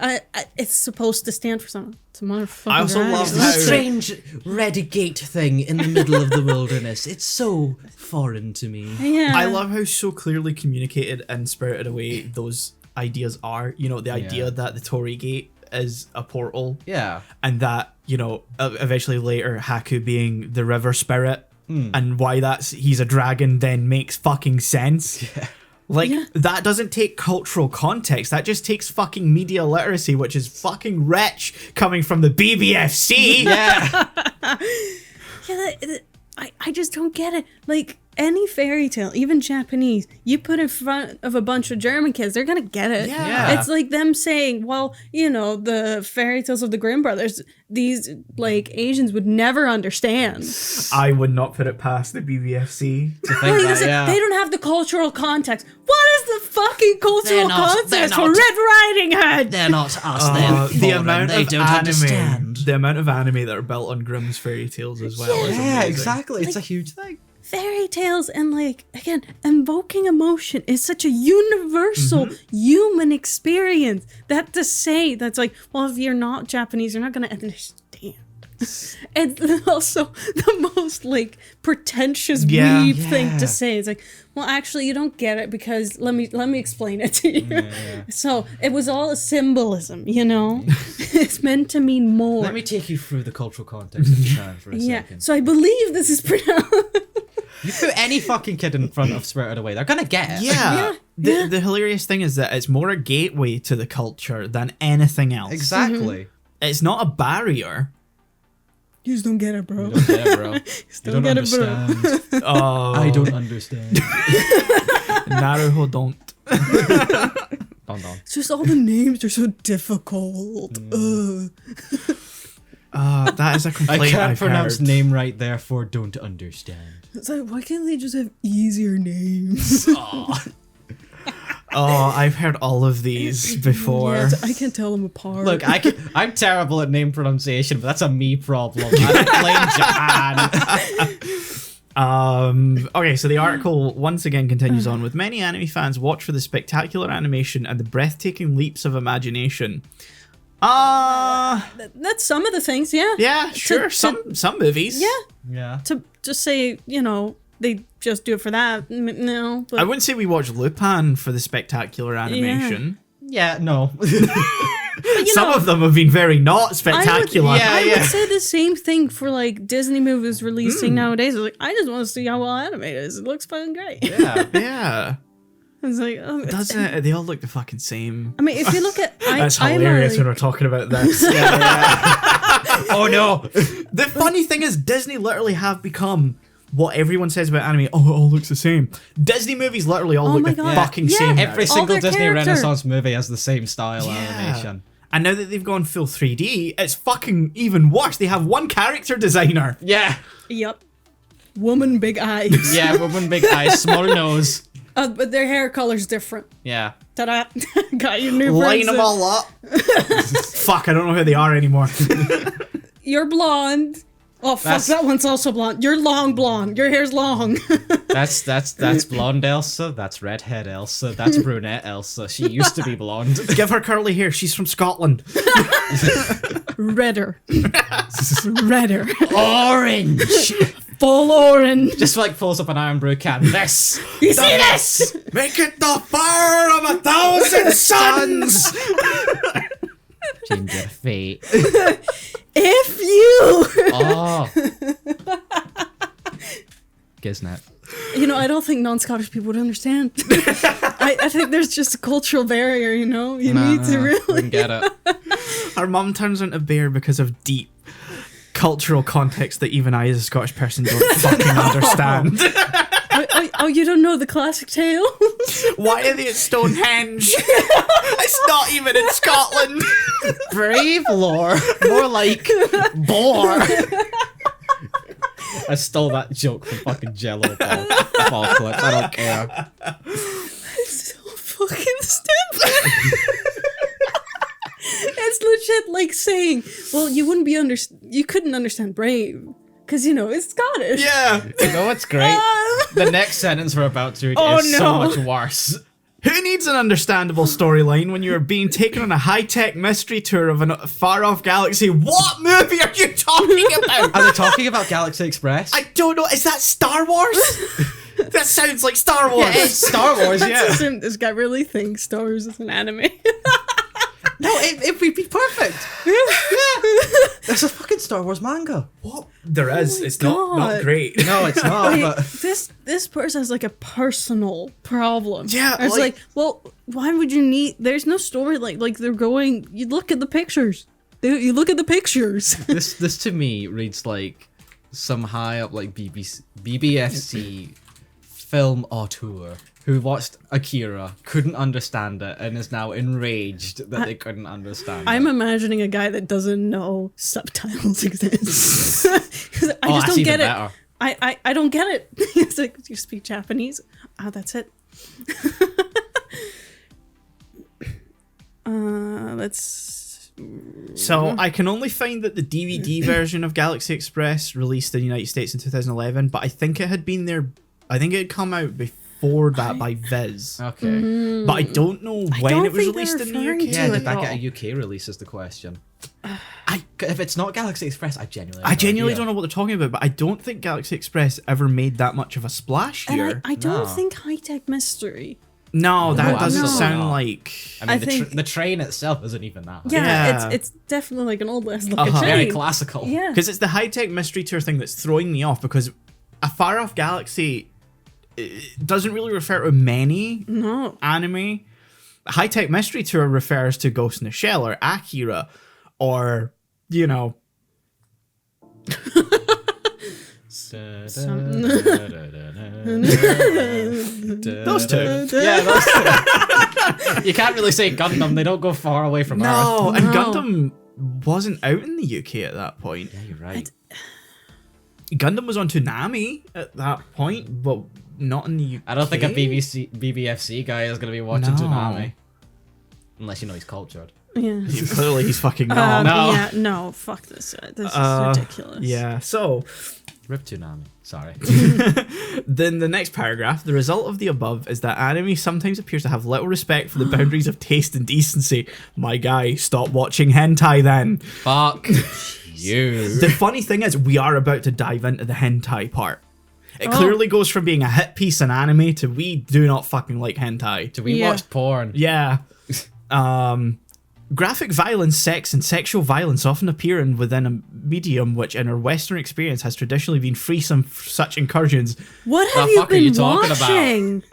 it's supposed to stand for something. It's a motherfucking I also dragon. love This how- strange red gate thing in the middle of the wilderness. It's so foreign to me. Yeah. I love how so clearly communicated and spirited away those ideas are. You know, the idea that the Torii Gate is a portal, Yeah. and that, you know, eventually later Haku being the river spirit, and why he's a dragon then makes fucking sense. Yeah. Like, that doesn't take cultural context. That just takes fucking media literacy, which is fucking rich coming from the BBFC. Yeah. I just don't get it. Like, any fairy tale, even Japanese, you put in front of a bunch of German kids, they're gonna get it. Yeah. It's like them saying, well, you know, the fairy tales of the Grimm brothers, these, like, Asians would never understand. I would not put it past the BBFC. To think Like, that, it's like, yeah. they don't have the cultural context. What is the fucking cultural context they're for not. Red Riding Hood? They're not us. They're The foreign. amount They of don't anime, understand. the amount of anime that are built on Grimm's fairy tales as well. is Yeah, amazing. exactly. It's a huge thing. Fairy tales and, like, again, invoking emotion is such a universal human experience. That to say that's like, well, if you're not Japanese, you're not gonna understand. It's also the most, like, pretentious weeb thing to say. It's like, well, actually, you don't get it because let me explain it to you. So it was all a symbolism, you know. It's meant to mean more. Let me take you through the cultural context if you can for a second. So I believe this is pronounced. You put any fucking kid in front of Spirited Away, they're gonna get it. Yeah. Yeah. The hilarious thing is that it's more a gateway to the culture than anything else. Exactly. It's not a barrier. You just don't get it, bro. You don't get it, bro. You don't get it, bro. understand. Oh, I don't understand. Naruto don't. Don. It's just all the names are so difficult. That is a I complaint can't I've pronounce heard. name right, therefore don't understand. It's like, why can't they just have easier names? Oh, I've heard all of these before. Yeah, I can't tell them apart. Look, I'm terrible at name pronunciation, but that's a me problem. I don't blame Japan. Okay, so the article once again continues on with many anime fans watch for the spectacular animation and the breathtaking leaps of imagination. That's some of the things, yeah. Yeah, sure. to- some movies. Yeah. Yeah. To just say, you know, they just do it for that. No. But I wouldn't say we watch Lupin for the spectacular animation. Yeah, no. Some of them have been very not spectacular. I would say the same thing for, like, Disney movies releasing nowadays. It's like, I just want to see how well animated it is. It looks fucking great. Yeah. Yeah. It's like, oh, Doesn't it? They all look the fucking same. I mean, if you look at, That's I'm hilarious like, when we're talking about this. Oh no. The funny thing is, Disney literally have become what everyone says about anime. Oh, it all looks the same. Disney movies literally all Oh look my the God. fucking Yeah. same. now. Every All single their Disney character. Renaissance movie has the same style animation. And now that they've gone full 3D, it's fucking even worse. They have one character designer. Yeah. Yep. Woman, big eyes. Yeah, woman, big eyes, small nose. But their hair color's different. Yeah. Ta-da. Got your new Line friends them in. all up. Fuck, I don't know who they are anymore. You're blonde. Oh fuck, that one's also blonde. You're long blonde. Your hair's long. That's blonde Elsa. That's redhead Elsa. That's brunette Elsa. She used to be blonde. Give her curly hair. She's from Scotland. Redder. Redder. Orange. Full orange. Just like pulls up an Iron Brew can. This. You see this? Make it the fire of 1,000 suns. Change your fate. If you. Oh. Gisnet. You know, I don't think non-Scottish people would understand. I think there's just a cultural barrier, you know? You need to really... Wouldn't get it. Our mum turns into a bear because of deep cultural context that even I, as a Scottish person, don't fucking understand. Oh, you don't know the classic tale? Why are they at Stonehenge? It's not even in Scotland. Brave lore. More like boar. I stole that joke from fucking Jello Apocalypse. I don't care. It's so fucking stupid. It's legit like saying, well, you couldn't understand brave. Because, you know, it's Scottish. Yeah. You know what's great? The next sentence we're about to read is so much worse. Who needs an understandable storyline when you're being taken on a high-tech mystery tour of a far-off galaxy? What movie are you talking about? Are they talking about Galaxy Express? I don't know. Is that Star Wars? That sounds like Star Wars. Yeah, it's Star Wars, yeah. Let's assume this guy really thinks Star Wars is an anime. No, it would be perfect. Yeah. There's a fucking Star Wars manga. What? There is. It's God. not great. No, it's not. Wait, But this person has like a personal problem. Yeah, It's like, well, why would you need? There's no story like they're going. You look at the pictures. You look at the pictures. this to me reads like some high up like BBFC film auteur who watched Akira, couldn't understand it, and is now enraged that they couldn't understand I'm it. imagining a guy that doesn't know subtitles exist. I just don't get it. Better. I don't get it. It's like, you speak Japanese? Oh, that's it. Let's... So I can only find that the DVD version of Galaxy Express released in the United States in 2011, but I think it had been there. I think it had come out before that by Viz. Okay. But I don't know when it was released in the UK. Yeah, did that all. get a UK release is the question. If it's not Galaxy Express, I genuinely don't know what they're talking about, but I don't think Galaxy Express ever made that much of a splash here. And I don't think High Tech Mystery. No, that doesn't no. sound like... I mean, the train itself isn't even that high. Yeah, it's definitely like an old ass looking train. Very classical. Yeah. Because it's the high-tech mystery tour thing that's throwing me off, because a far-off galaxy doesn't really refer to many anime. High-tech mystery tour refers to Ghost in the Shell or Akira or, you know... Those two. Yeah, those two. You can't really say Gundam. They don't go far away from Earth. No, and Gundam wasn't out in the UK at that point. Yeah, you're right. Gundam was on Toonami at that point, but not in the UK. I don't think a BBFC guy is going to be watching Toonami. Unless you know he's cultured. Yeah. Clearly he's fucking not. Yeah, no, fuck this. This is ridiculous. Yeah, so... Rip Toonami. Sorry. Then the next paragraph, the result of the above is that anime sometimes appears to have little respect for the boundaries of taste and decency. My guy, stop watching hentai then. Fuck you. The funny thing is, we are about to dive into the hentai part. It clearly goes from being a hit piece in anime to we do not fucking like hentai. Do we watch porn? Yeah. Graphic violence, sex, and sexual violence often appear within a medium which, in our Western experience, has traditionally been free from such incursions. What have you been watching? About?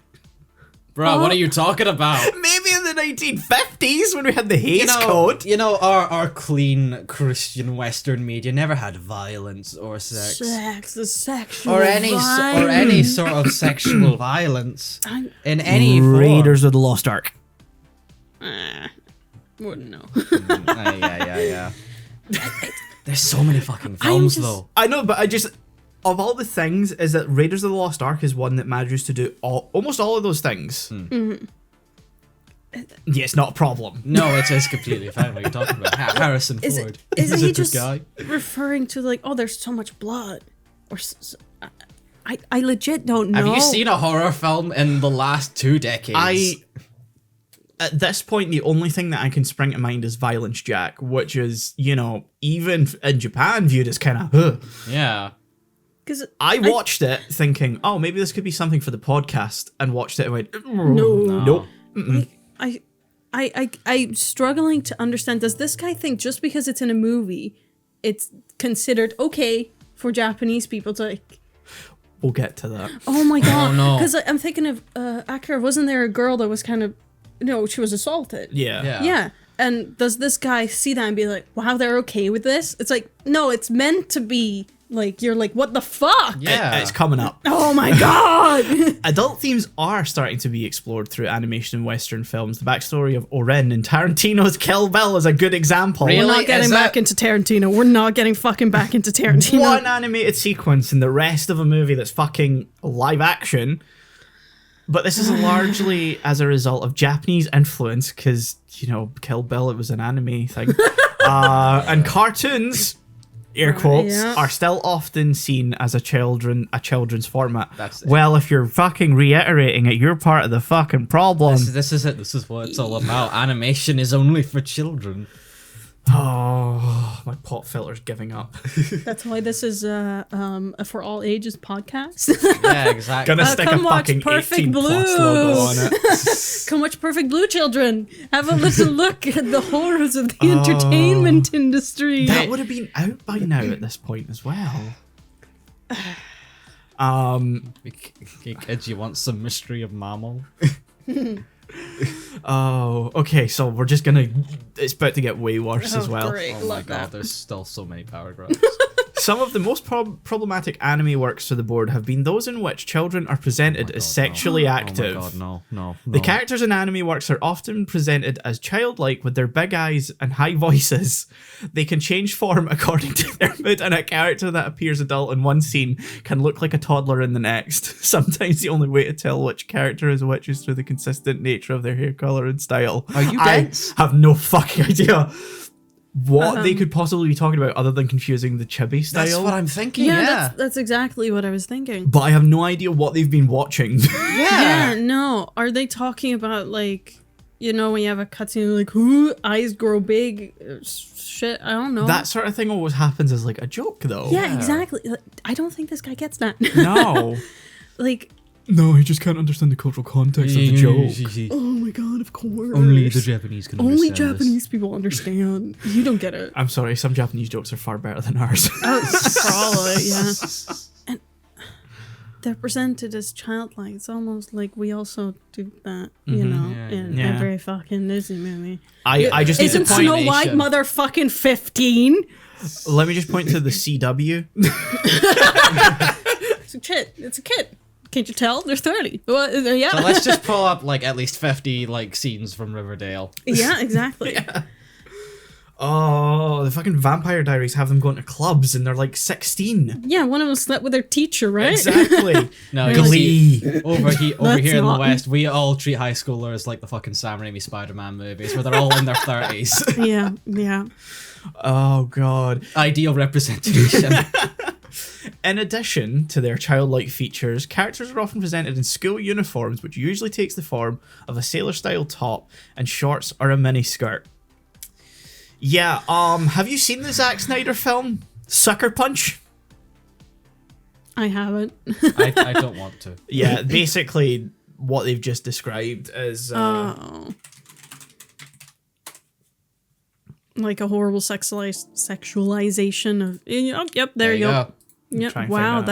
Bro, what are you talking about? Maybe in the 1950s when we had the Hays Code. You know, our clean Christian Western media never had violence or sex. The sexual or any sort of sexual violence in any form. Raiders of the Lost Ark. Wouldn't know. Yeah. There's so many fucking films though. I know, but of all the things, is that Raiders of the Lost Ark is one that manages to do almost all of those things. Yeah, it's not a problem. No, it's completely fine. What are you talking about? Harrison Ford. Isn't He's a he good just guy. referring to like, oh, there's so much blood, or I legit don't know. Have you seen a horror film in the last 2 decades? At this point, the only thing that I can spring to mind is Violence Jack, which is, you know, even in Japan viewed as kind of, Yeah. Because I watched it thinking, oh, maybe this could be something for the podcast, and watched it and went, No. nope. like, I'm struggling to understand. Does this guy think just because it's in a movie, it's considered okay for Japanese people to like? We'll get to that. Oh my god! no. Because I'm thinking of Akira. Wasn't there a girl that was kind of, she was assaulted? Yeah. Yeah. And does this guy see that and be like, wow, they're okay with this? It's like, no, it's meant to be like, you're like, what the fuck? Yeah. It's coming up. Oh my god! Adult themes are starting to be explored through animation and Western films. The backstory of Oren in Tarantino's Kill Bill is a good example. Really? We're not getting back into Tarantino. We're not getting fucking back into Tarantino. One animated sequence in the rest of a movie that's fucking live action. But this is largely as a result of Japanese influence, because, you know, Kill Bill, it was an anime thing. And cartoons, air quotes, are still often seen as a children's format. That's it. Well, if you're fucking reiterating it, you're part of the fucking problem. This is it. This is what it's all about. Animation is only for children. Oh, my pop filter's giving up. That's why this is a for all ages podcast. Yeah, exactly. Gonna stick a come watch fucking Perfect 18 Blue. plus logo on it. Come watch Perfect Blue, children. Have a little look at the horrors of the entertainment industry. That would have been out by now at this point as well. Kids, you want some Mystery of Mammal? Oh, okay, so we're just gonna... It's about to get way worse as well. Great. Oh my Love god, that. there's still so many paragraphs. Some of the most problematic anime works to the board have been those in which children are presented as sexually active. Oh my god, no. The characters in anime works are often presented as childlike with their big eyes and high voices. They can change form according to their mood, and a character that appears adult in one scene can look like a toddler in the next. Sometimes the only way to tell which character is which is through the consistent nature of their hair color and style. Are you dense? I have no fucking idea what they could possibly be talking about other than confusing the chibi style. That's what I'm thinking, Yeah, that's exactly what I was thinking. But I have no idea what they've been watching. Yeah, no. Are they talking about like, you know, when you have a cutscene like, who eyes grow big, shit? I don't know. That sort of thing always happens as like a joke, though. Yeah, exactly. Like, I don't think this guy gets that. No. Like, No, he just can't understand the cultural context of the joke. oh my god, of course. Only the Japanese can Only understand Japanese people understand. You don't get it. I'm sorry, some Japanese jokes are far better than ours. Probably, yeah. And they're presented as childlike. It's almost like we also do that, you know, in Yeah. every fucking Disney movie. I just need to Isn't point... Snow White motherfucking 15? Let me just point to the CW. It's a kid. It's a kid. Can't you tell? They're 30. Well, yeah. So let's just pull up like at least 50 like scenes from Riverdale. Yeah, exactly. Oh, the fucking Vampire Diaries have them going to clubs and they're like 16. Yeah, one of them slept with their teacher, right? Exactly. No, Glee. over here That's in the not- West, we all treat high schoolers like the fucking Sam Raimi Spider-Man movies, where they're all in their 30s. Yeah. Oh, God. Ideal representation. In addition to their childlike features, characters are often presented in school uniforms, which usually takes the form of a sailor-style top and shorts or a miniskirt. Yeah, have you seen the Zack Snyder film, Sucker Punch? I haven't. I don't want to. Yeah, basically what they've just described is... Oh. Like a horrible sexualization of... Oh, yep, there you go. Yep. trying to Wow, find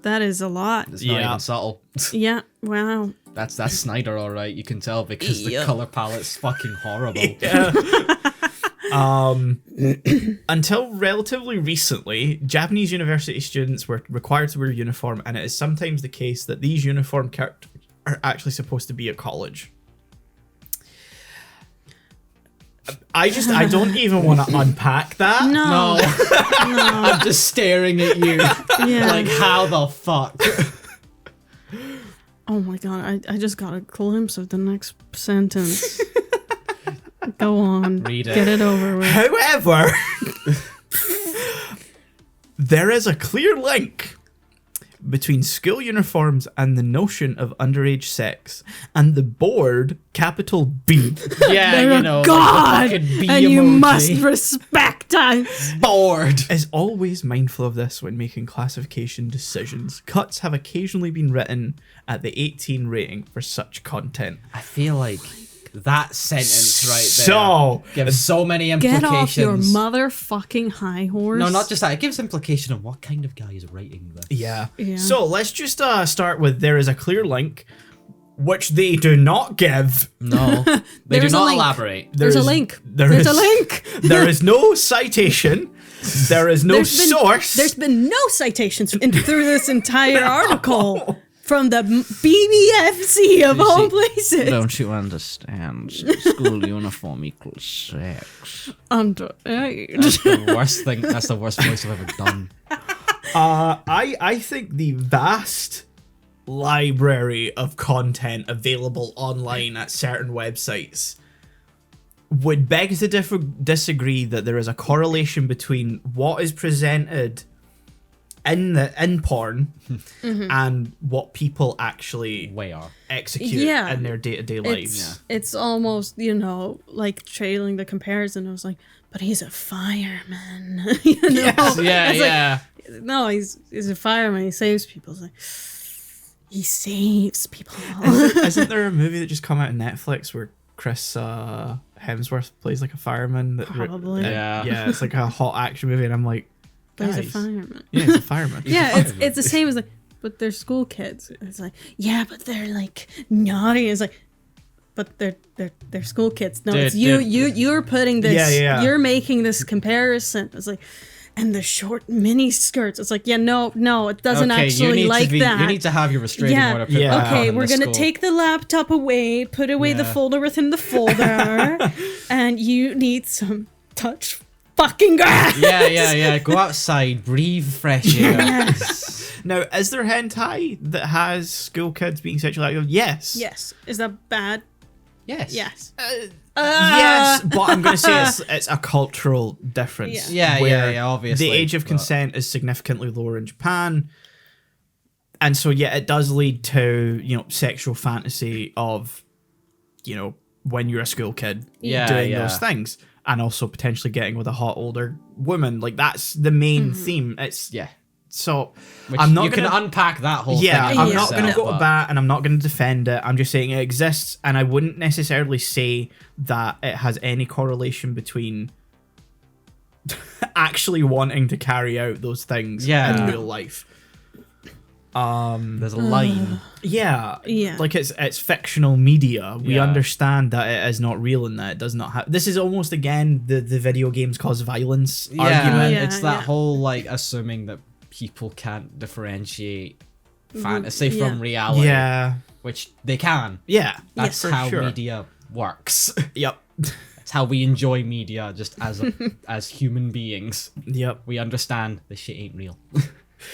that is a lot. It's not even subtle. Yeah, wow. That's Snyder, all right. You can tell because the color palette's fucking horrible. Until relatively recently, Japanese university students were required to wear uniform, and it is sometimes the case that these uniform characters are actually supposed to be at college. I don't even want to unpack that. No. I'm just staring at you. Yeah. Like, how the fuck? Oh my god, I just got a glimpse of the next sentence. Go on. Read it. Get it over with. However, there is a clear link between school uniforms and the notion of underage sex, and the board, capital B, Yeah, They're you know, a god, the fucking bee and you emoji. must respect us. Bored. is always mindful of this when making classification decisions. Cuts have occasionally been written at the 18 rating for such content. I feel like that sentence right there So gives so many Get implications. off your motherfucking high horse. No, not just that. It gives implication of what kind of guy is writing this. yeah. Yeah. So let's just start with there is a clear link, which they do not give. No, they do There's a not link. elaborate. There's a There's- link. there There's a is- link. There is no citation. There is no source. There's been no citations through this entire article from the BBFC of all places. Don't you understand? School uniform equals sex. Underage. That's the worst thing. That's the worst voice I've ever done. I think the vast library of content available online at certain websites would beg to disagree that there is a correlation between what is presented in porn and what people actually Way are. execute Yeah. in their day-to-day lives. It's almost, like trailing the comparison. I was like, but he's a fireman. you know? Yeah, It's yeah. Like, no, he's a fireman. He saves people. It's like, he saves people. Isn't there a movie that just come out on Netflix where Chris Hemsworth plays like a fireman? Probably. Yeah. It's like a hot action movie, and I'm like, But he's a guys. fireman. Yeah, he's a fireman. Yeah, it's the same as like, but they're school kids. It's like, yeah, but they're like naughty. It's like, but they're school kids. No, it's you're putting this. Yeah. You're making this comparison. It's like, and the short mini skirts. It's like, yeah, no, it doesn't Okay, you actually need like to be, that. You need to have your restraining Yeah. order. Put Yeah. back on Okay, in we're the gonna school. take the laptop away, put away the Yeah. folder within the folder, and you need some touch fucking grass. Yeah. Go outside, breathe fresh air. Now, is there hentai that has school kids being sexually active? Yes. Yes. Is that bad? Yes. Yes. Yes, but I'm going to say it's a cultural difference. Yeah, where obviously. the age of but- consent is significantly lower in Japan. And so, yeah, it does lead to, sexual fantasy of, when you're a school kid doing those things. And also potentially getting with a hot older woman. Like, that's the main theme. It's Yeah. So, Which I'm not you gonna, can unpack that whole thing. yeah, in I'm Yeah. not going to itself, go to but- bat and I'm not going to defend it. I'm just saying it exists, and I wouldn't necessarily say that it has any correlation between actually wanting to carry out those things Yeah. in real life. There's a line. Yeah, Yeah. like it's fictional media. We Yeah. understand that it is not real and that it does not have. This is almost again the video games cause violence Yeah, argument. Yeah, it's that yeah. whole like assuming that people can't differentiate fantasy yeah. from reality. Yeah, Which they can. yeah, That's for how sure. media works. Yep, That's how we enjoy media just as human beings. yep. We understand this shit ain't real.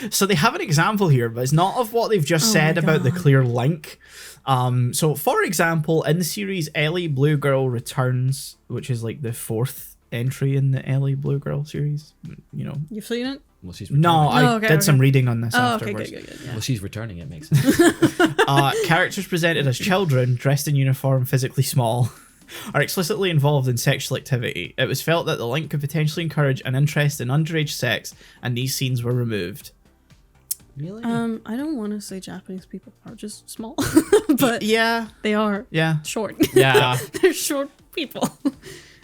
So they have an example here, but it's not of what they've just said my about the God. clear link. So for example, in the series Ellie Blue Girl Returns, which is like the fourth entry in the Ellie Blue Girl series, You've seen it? Well, she's No, returning. I okay, did some okay. reading on this Oh, okay, afterwards. good. Well, she's returning. It makes sense. Characters presented as children, dressed in uniform, physically small, are explicitly involved in sexual activity. It was felt that the link could potentially encourage an interest in underage sex, and these scenes were removed. Really? I don't want to say Japanese people are just small, but Yeah, they are yeah. short. Yeah, They're short people.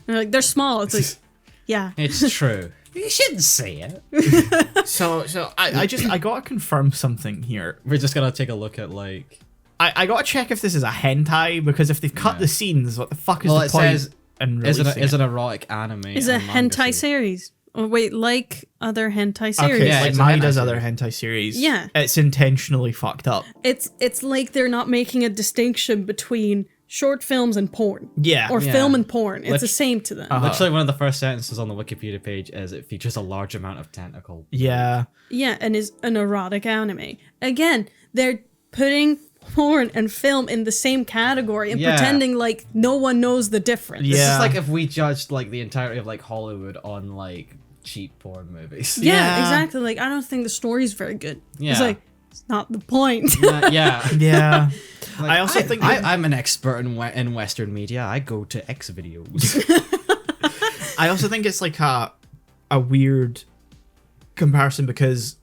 They're small. It's like, yeah. it's true. You shouldn't say it. So I gotta confirm something here. We're just gonna take a look at like. I gotta check if this is a hentai, because if they've cut Yeah. the scenes, what the fuck is Well, the it point says in Is releasing an erotic anime? It's a and manga hentai series. Oh wait, like other hentai series. Okay, Yeah, like it's a Mai hentai does series. other hentai series. Yeah. It's intentionally fucked up. It's like they're not making a distinction between short films and porn. Yeah. Or Yeah. film and porn. It's Lit- the same to them. Literally, one of the first sentences on the Wikipedia page is it features a large amount of tentacle. Yeah. Yeah, and is an erotic anime. Again, they're putting porn and film in the same category and pretending like no one knows the difference. Yeah. This is like if we judged like the entirety of like Hollywood on like cheap porn movies. Yeah, exactly. Like, I don't think the story's very good. Yeah. It's like, it's not the point. Yeah. Yeah. Like, I also think I'm an expert in Western media. I go to X videos. I also think it's like a weird comparison because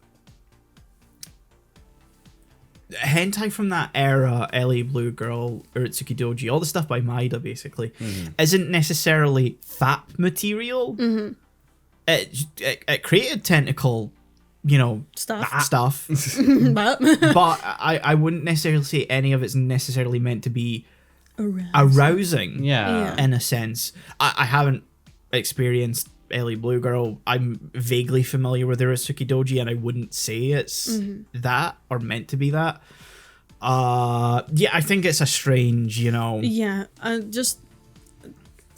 hentai from that era, LA Blue Girl, Urutsuki Doji, all the stuff by Maida basically, isn't necessarily FAP material. It created tentacle, stuff. But But I wouldn't necessarily say any of it's necessarily meant to be arousing. Yeah. In a sense, I haven't experienced LA Blue Girl. I'm vaguely familiar with Urutsuki Doji, and I wouldn't say it's that or meant to be that. Yeah, I think it's a strange, yeah,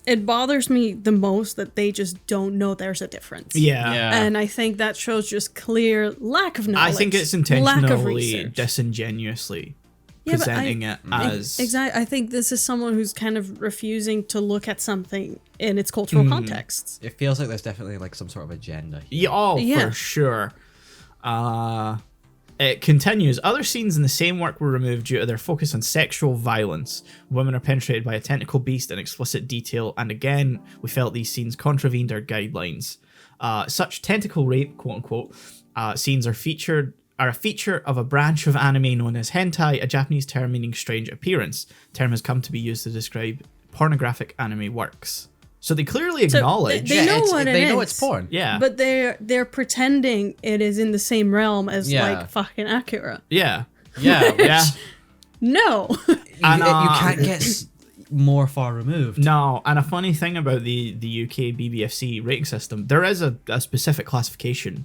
it bothers me the most that they just don't know there's a difference. Yeah. And I think that shows just clear lack of knowledge. I think it's lack of intentionally research. disingenuously Yeah, but presenting it as exactly. I think this is someone who's kind of refusing to look at something in its cultural contexts. It feels like there's definitely like some sort of agenda here. Yeah. For sure. It continues. Other scenes in the same work were removed due to their focus on sexual violence. Women are penetrated by a tentacle beast in explicit detail, and again, we felt these scenes contravened our guidelines. Such tentacle rape, quote unquote, scenes are a feature of a branch of anime known as hentai, a Japanese term meaning strange appearance. The term has come to be used to describe pornographic anime works. So they clearly acknowledge. They know what it is. They know it's porn. Yeah. But they're pretending it is in the same realm as like fucking Akira. Yeah. Yeah. Yeah. No. And, you can't get more far removed. No, and a funny thing about the UK BBFC rating system, there is a specific classification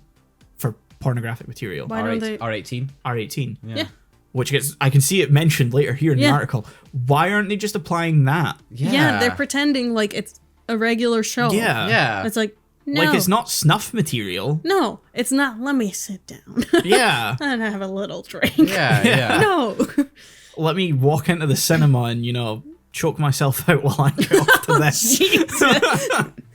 for pornographic material. Why don't they? R18. R18. Yeah. Which I can see it mentioned later here in the article. Why aren't they just applying that? Yeah, they're pretending like it's a regular show. Yeah. Yeah. It's like, no. Like it's not snuff material. No, it's not. Let me sit down. Yeah. And have a little drink. Yeah. No. Let me walk into the cinema and, choke myself out while I go off to this.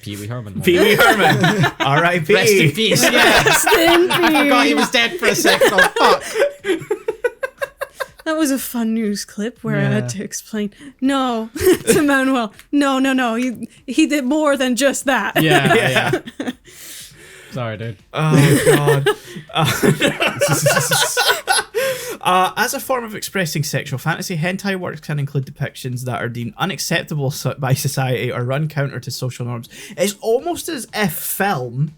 Pee Wee Herman. Pee Wee Herman. R.I.P. Rest in peace. Yeah. I forgot he was dead for a second. Oh, fuck. That was a fun news clip where I had to explain. No, to Manuel. No. He did more than just that. Yeah. Sorry, dude. Oh, God. As a form of expressing sexual fantasy, hentai works can include depictions that are deemed unacceptable by society or run counter to social norms. It's almost as if film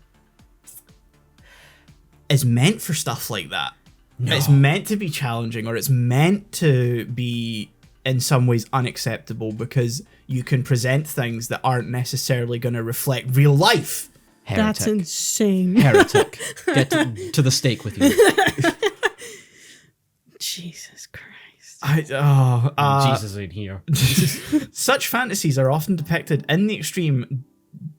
is meant for stuff like that. No. It's meant to be challenging, or it's meant to be in some ways unacceptable because you can present things that aren't necessarily going to reflect real life. Heretic. That's insane. Heretic. Get to the stake with you. Jesus Christ. Jesus ain't here. Such fantasies are often depicted in the extreme,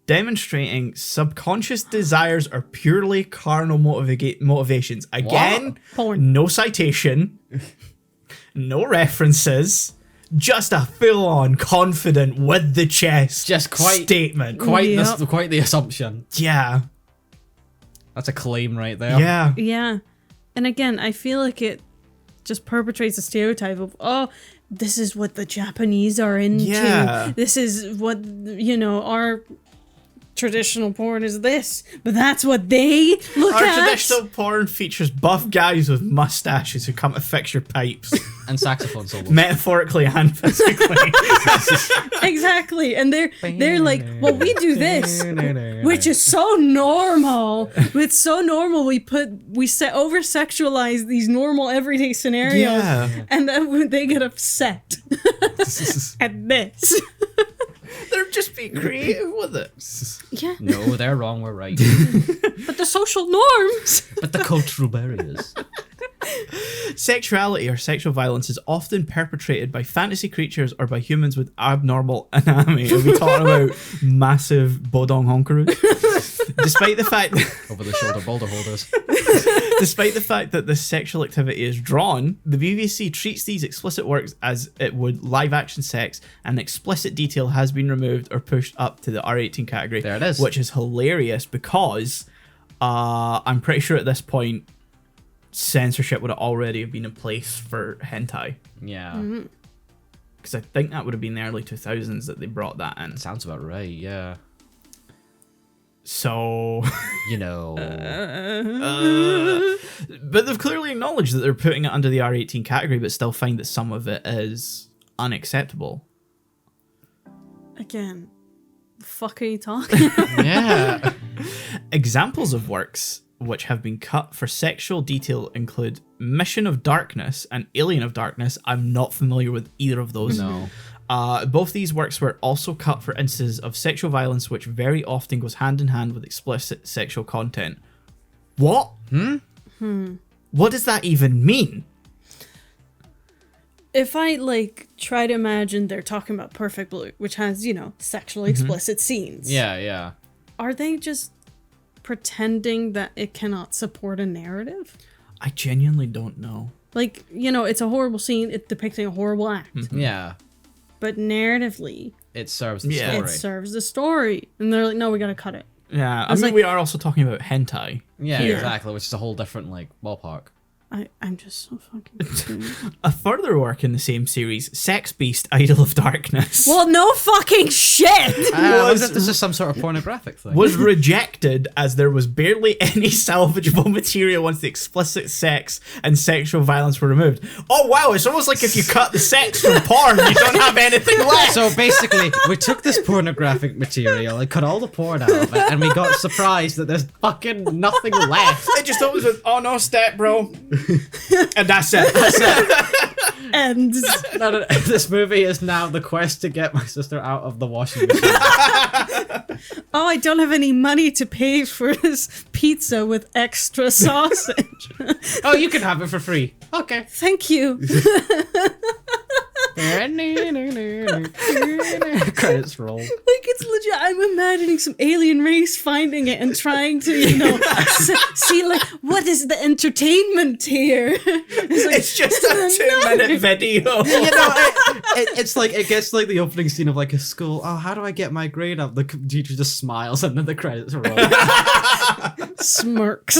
demonstrating subconscious desires or purely carnal motivations. Again, Porn. no citation, no references, just a full-on confident with the chest Just statement. Quite the assumption. Yeah. That's a claim right there. Yeah. Yeah. And again, I feel like it just perpetrates a stereotype of, oh, this is what the Japanese are into. Yeah. This is what, our traditional porn is this. But that's what they look Our at. traditional porn features buff guys with mustaches who come to fix your pipes. And saxophone solos. Metaphorically and physically. Exactly. And they're like, well, we do this, which is so normal. It's so normal. We over sexualize these normal everyday scenarios. Yeah. And then they get upset at this. They're just being creative with it. Yeah. No, they're wrong, we're right. But the social norms. But the cultural barriers. Sexuality or sexual violence is often perpetrated by fantasy creatures or by humans with abnormal anatomy. Are we talking about massive bodong honkarus? Despite the fact that Over the shoulder boulder holders. Despite the fact that this sexual activity is drawn, the BBC treats these explicit works as it would live-action sex, and explicit detail has been removed or pushed up to the R18 category. There it is. Which is hilarious because I'm pretty sure at this point censorship would have already been in place for hentai. Yeah. Because I think that would have been the early 2000s that they brought that in. Sounds about right, yeah. So... You know. But they've clearly acknowledged that they're putting it under the R18 category, but still find that some of it is unacceptable. Again, the fuck are you talking about? Yeah. Examples of works which have been cut for sexual detail include Mission of Darkness and Alien of Darkness. I'm not familiar with either of those. No. Both these works were also cut for instances of sexual violence, which very often goes hand in hand with explicit sexual content. What? What does that even mean? If I try to imagine they're talking about Perfect Blue, which has, sexually explicit scenes. Yeah. Are they just pretending that it cannot support a narrative? I genuinely don't know. It's a horrible scene, it's depicting a horrible act. Yeah. But narratively, It serves the Yeah. story. it serves the story. And they're like, no, we gotta cut it. Yeah, I was mean, like- we are also talking about hentai. Yeah, here. exactly, which is a whole different ballpark. I'm just so fucking confused. A further work in the same series, Sex Beast, Idol of Darkness, Well, no fucking shit! I wonder if this is some sort of pornographic thing. was rejected as there was barely any salvageable material once the explicit sex and sexual violence were removed. Oh wow, it's almost like if you cut the sex from porn, you don't have anything left. So basically, we took this pornographic material and cut all the porn out of it, and we got surprised that there's fucking nothing left. It just always went, oh no, step bro. And that's it. And No, this movie is now the quest to get my sister out of the washing machine. oh, I don't have any money to pay for this pizza with extra sausage. Oh, you can have it for free. Okay. Thank you. Credits roll. It's legit. I'm imagining some alien race finding it and trying to, see what is the entertainment here? It's just a 2-minute video. It's like it gets like the opening scene of a school. Oh, how do I get my grade up? The teacher just smiles and then the credits roll. Smirks.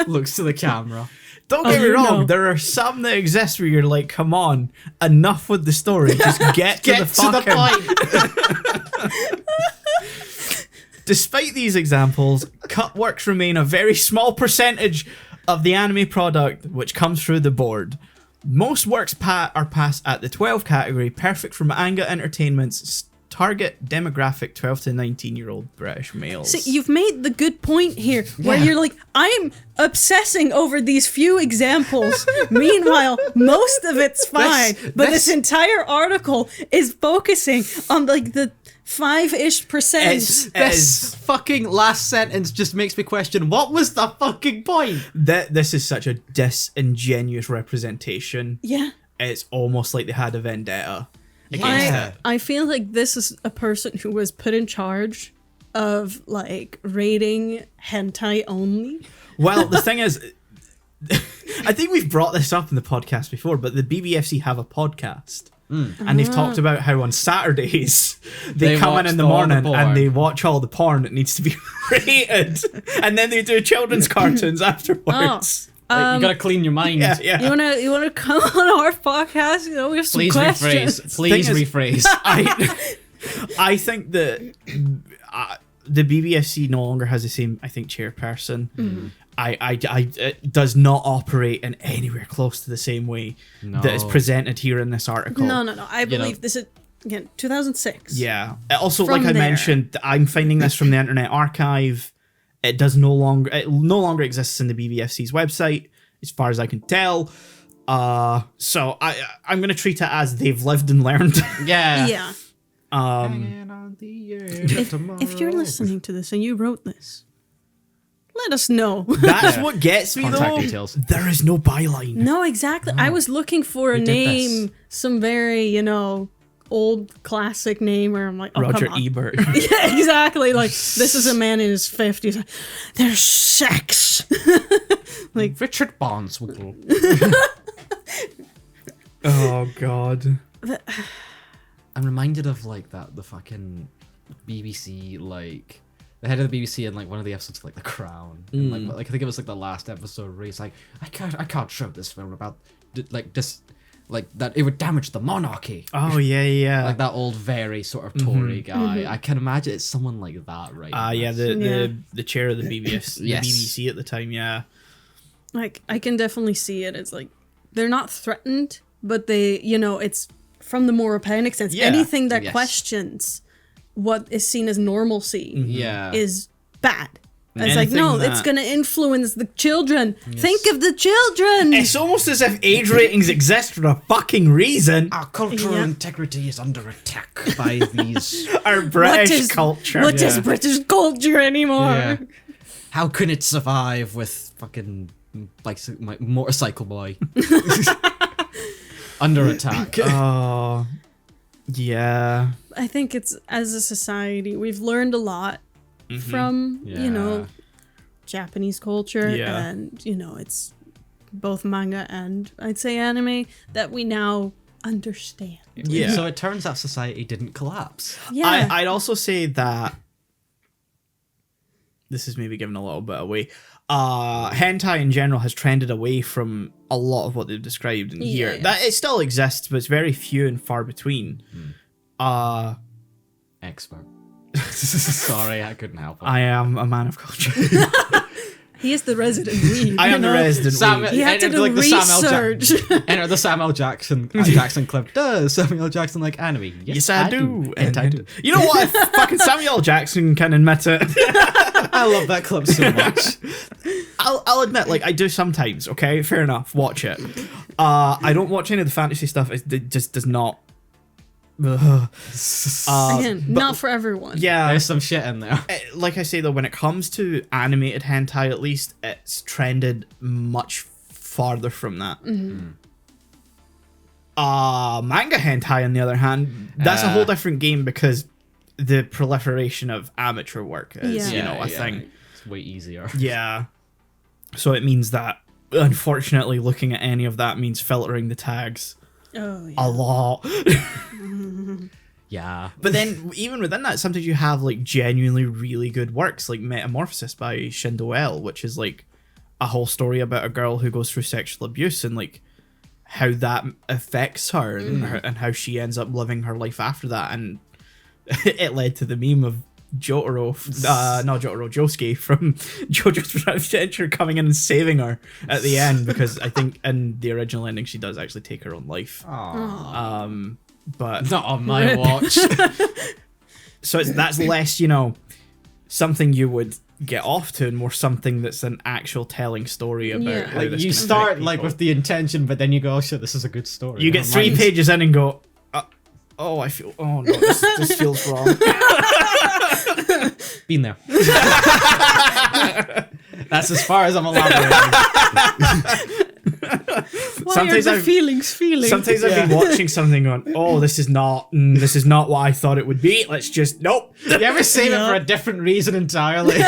Looks to the camera. Don't get me wrong, no. there are some that exist where you're like, come on, enough with the story, just get to the fucking... Despite these examples, cut works remain a very small percentage of the anime product which comes through the board. Most works are passed at the 12 category, perfect for manga entertainment's target demographic 12 to 19-year-old British males. See, you've made the good point here, where Yeah. you're like, I'm obsessing over these few examples. Meanwhile, most of it's fine, but this entire article is focusing on the 5-ish percent. This fucking last sentence just makes me question, what was the fucking point? This is such a disingenuous representation. Yeah. It's almost like they had a vendetta against it. I feel like this is a person who was put in charge of rating hentai only. Well, the thing is, I think we've brought this up in the podcast before, but the BBFC have a podcast. And they've talked about how on Saturdays they come in the morning and they watch all the porn that needs to be rated, and then they do children's cartoons afterwards. You gotta clean your mind. Yeah. You wanna come on our podcast? We have some Please questions. rephrase. Please rephrase. I think that the BBFC no longer has the same, I think, chairperson. It does not operate in anywhere close to the same way that is presented here in this article. No. I believe this is, again, 2006. Yeah. Also, From like I there. mentioned, I'm finding this from the Internet Archive. It no longer exists in the BBFC's website, as far as I can tell. So I'm gonna treat it as they've lived and learned. Yeah. If you're listening to this and you wrote this, let us know. That's what gets me Contact though. details. There is no byline. No, exactly. I was looking for a did name, this. some very, old classic name where I'm like, oh, Roger come on. Ebert. Yeah, exactly. Like, this is a man in his 50s. Like, there's sex. Like, Richard Barnswiggle. Oh god. I'm reminded of like the fucking BBC, like the head of the BBC in like one of the episodes of like The Crown. And, like I think it was like the last episode where he's like, I can't show this film about like that it would damage the monarchy. Oh yeah. Like that old very sort of Tory guy. I can imagine it's someone like that, right? Yeah, the chair of the BBFC, Yes. the BBC at the time. Yeah. like, I can definitely see it. It's like, they're not threatened, but they, you know, it's from the more Rapanic sense. Yeah. Anything that Yes. questions what is seen as normalcy Yeah. is bad. It's like, Anything no, that- it's going to influence the children. Think of the children. It's almost as if age ratings exist for a fucking reason. Our cultural Yeah. integrity is under attack by these. Our British culture. What is British culture anymore? Yeah. How can it survive with fucking motorcycle boy under attack? Oh, yeah. I think it's, as a society, we've learned a lot from, you know, Yeah. Japanese culture, Yeah. and, you know, it's both manga and, I'd say, anime that we now understand. Yeah. So it turns out society didn't collapse. Yeah. I'd also say that this is maybe giving a little bit away. Hentai in general has trended away from a lot of what they've described in here. Yeah. That it still exists, but it's very few and far between. Expert. Sorry, I couldn't help it. I am a man of culture. He is the resident weeb. I am the resident. weeb. He had to do research. Enter the Samuel Jackson clip. Does Samuel Jackson like anime? Yes, I do. And I do. You know what? If fucking Samuel Jackson can admit it. I love that clip so much. I'll admit, like, I do sometimes, okay? Fair enough. Watch it. I don't watch any of the fantasy stuff. It just does not. Again, not for everyone. Yeah. There's some shit in there. Like I say, though, when it comes to animated hentai, at least, it's trended much farther from that. Manga hentai, on the other hand, that's a whole different game because the proliferation of amateur work is, Yeah. you know, a thing. It's way easier. Yeah. So it means that, unfortunately, looking at any of that means filtering the tags Oh, yeah. a lot. Yeah. But then, even within that, sometimes you have, like, genuinely really good works, like Metamorphosis by Shindo L, which is, like, a whole story about a girl who goes through sexual abuse and, like, how that affects her and how she ends up living her life after that. And it led to the meme of Josuke from JoJo's Bizarre Adventure coming in and saving her at the end, because I think in the original ending she does actually take her own life. But Not on my watch. so that's less, you know, something you would get off to, and more something that's an actual telling story about Yeah. how Like, this you can start affect like people. with the intention, but then you go, oh shit, this is a good story. You get Never 3 mind. pages in and go, oh no, this feels wrong. Been there. That's as far as I'm elaborating. Why Sometimes are the I've- feelings feeling? Sometimes I've been watching something going, oh, this is not what I thought it would be. Let's just, nope. You ever save it for a different reason entirely?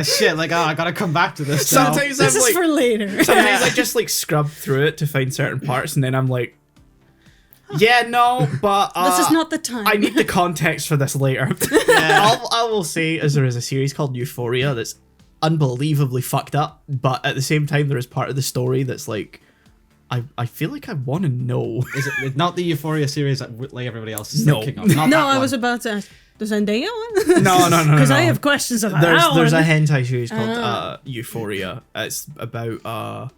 Shit, like, I gotta come back to this now. Sometimes This I'm is like, for later. sometimes I just like scrub through it to find certain parts, and then I'm like, yeah, no, but This is not the time. I need the context for this later. I will say, as there is a series called Euphoria that's unbelievably fucked up, but at the same time there is part of the story that's like, I feel like I want to know. Is it not the Euphoria series that like everybody else is No. thinking of? Not No, that I one. was about to ask. The Zendaya one? No. Because I have questions about that There's a one. hentai series called Euphoria. It's about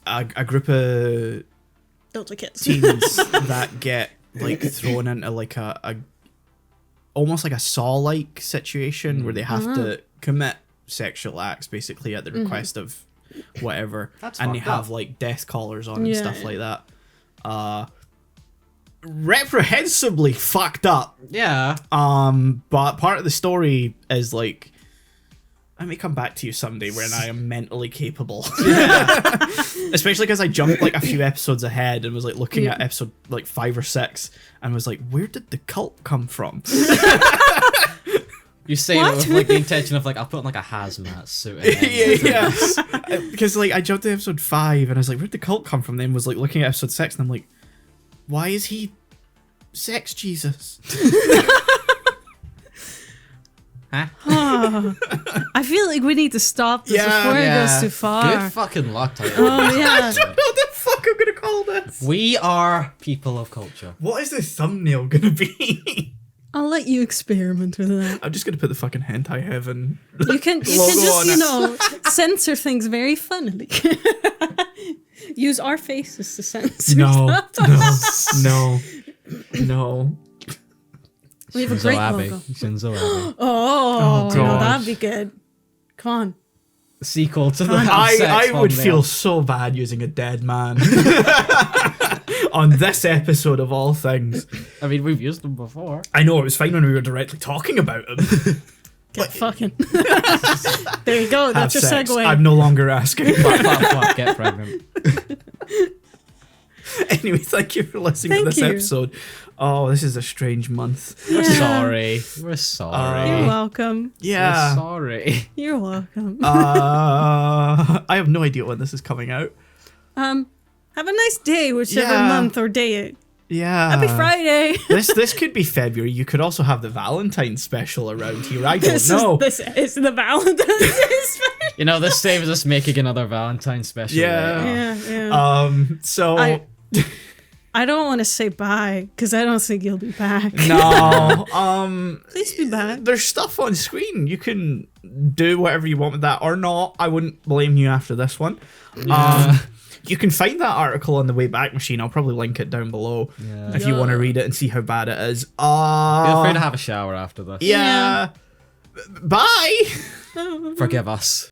a group of Those are kids. teens that get like thrown into like a almost like a Saw-like situation where they have to commit sexual acts basically at the request of whatever, That's and they fucked up. have like death collars on and Yeah, stuff yeah. like that. Reprehensibly fucked up. Yeah. But part of the story is like let me come back to you someday when I am mentally capable. Especially because I jumped like a few episodes ahead and was like looking at episode like 5 or 6 and was like, where did the cult come from? You say it with like the intention of like, I'll put on like a hazmat suit. Yeah. Because like I jumped to episode 5 and I was like, where'd the cult come from? Then was like looking at episode 6 and I'm like, why is he sex Jesus? Huh? I feel like we need to stop this before it goes too far. Good fucking luck, Tyler. Oh yeah. I don't know what the fuck I'm gonna call this. We are people of culture. What is the thumbnail gonna be? I'll let you experiment with that. I'm just gonna put the fucking hentai heaven. You can just censor things very funnily. Use our faces to censor stuff. No. We have a Shinzo great Abe. logo. Shinzo Abe. Oh, gosh. that'd be good. Come on. Sequel to the I would feel so bad using a dead man on this episode of all things. I mean, we've used them before. I know, it was fine when we were directly talking about him. Get fucking. There you go. That's your sex. segue. I'm no longer asking. Fuck, get pregnant. Anyway, thank you for listening to this episode. Oh, this is a strange month. We're sorry. We're sorry. You're welcome. Yeah. We're sorry. You're welcome. I have no idea when this is coming out. Have a nice day, whichever month or day it. Yeah. Happy Friday. This could be February. You could also have the Valentine's special around here. I don't know. This is the Valentine's Day special. You know, this saves us making another Valentine's special. Yeah. Yeah. So I don't want to say bye because I don't think you'll be back. no. Please be back. There's stuff on screen. You can do whatever you want with that or not. I wouldn't blame you after this one. Yeah. You can find that article on the Wayback Machine. I'll probably link it down below if you want to read it and see how bad it is. Feel free to have a shower after this. Yeah. Bye. Forgive us.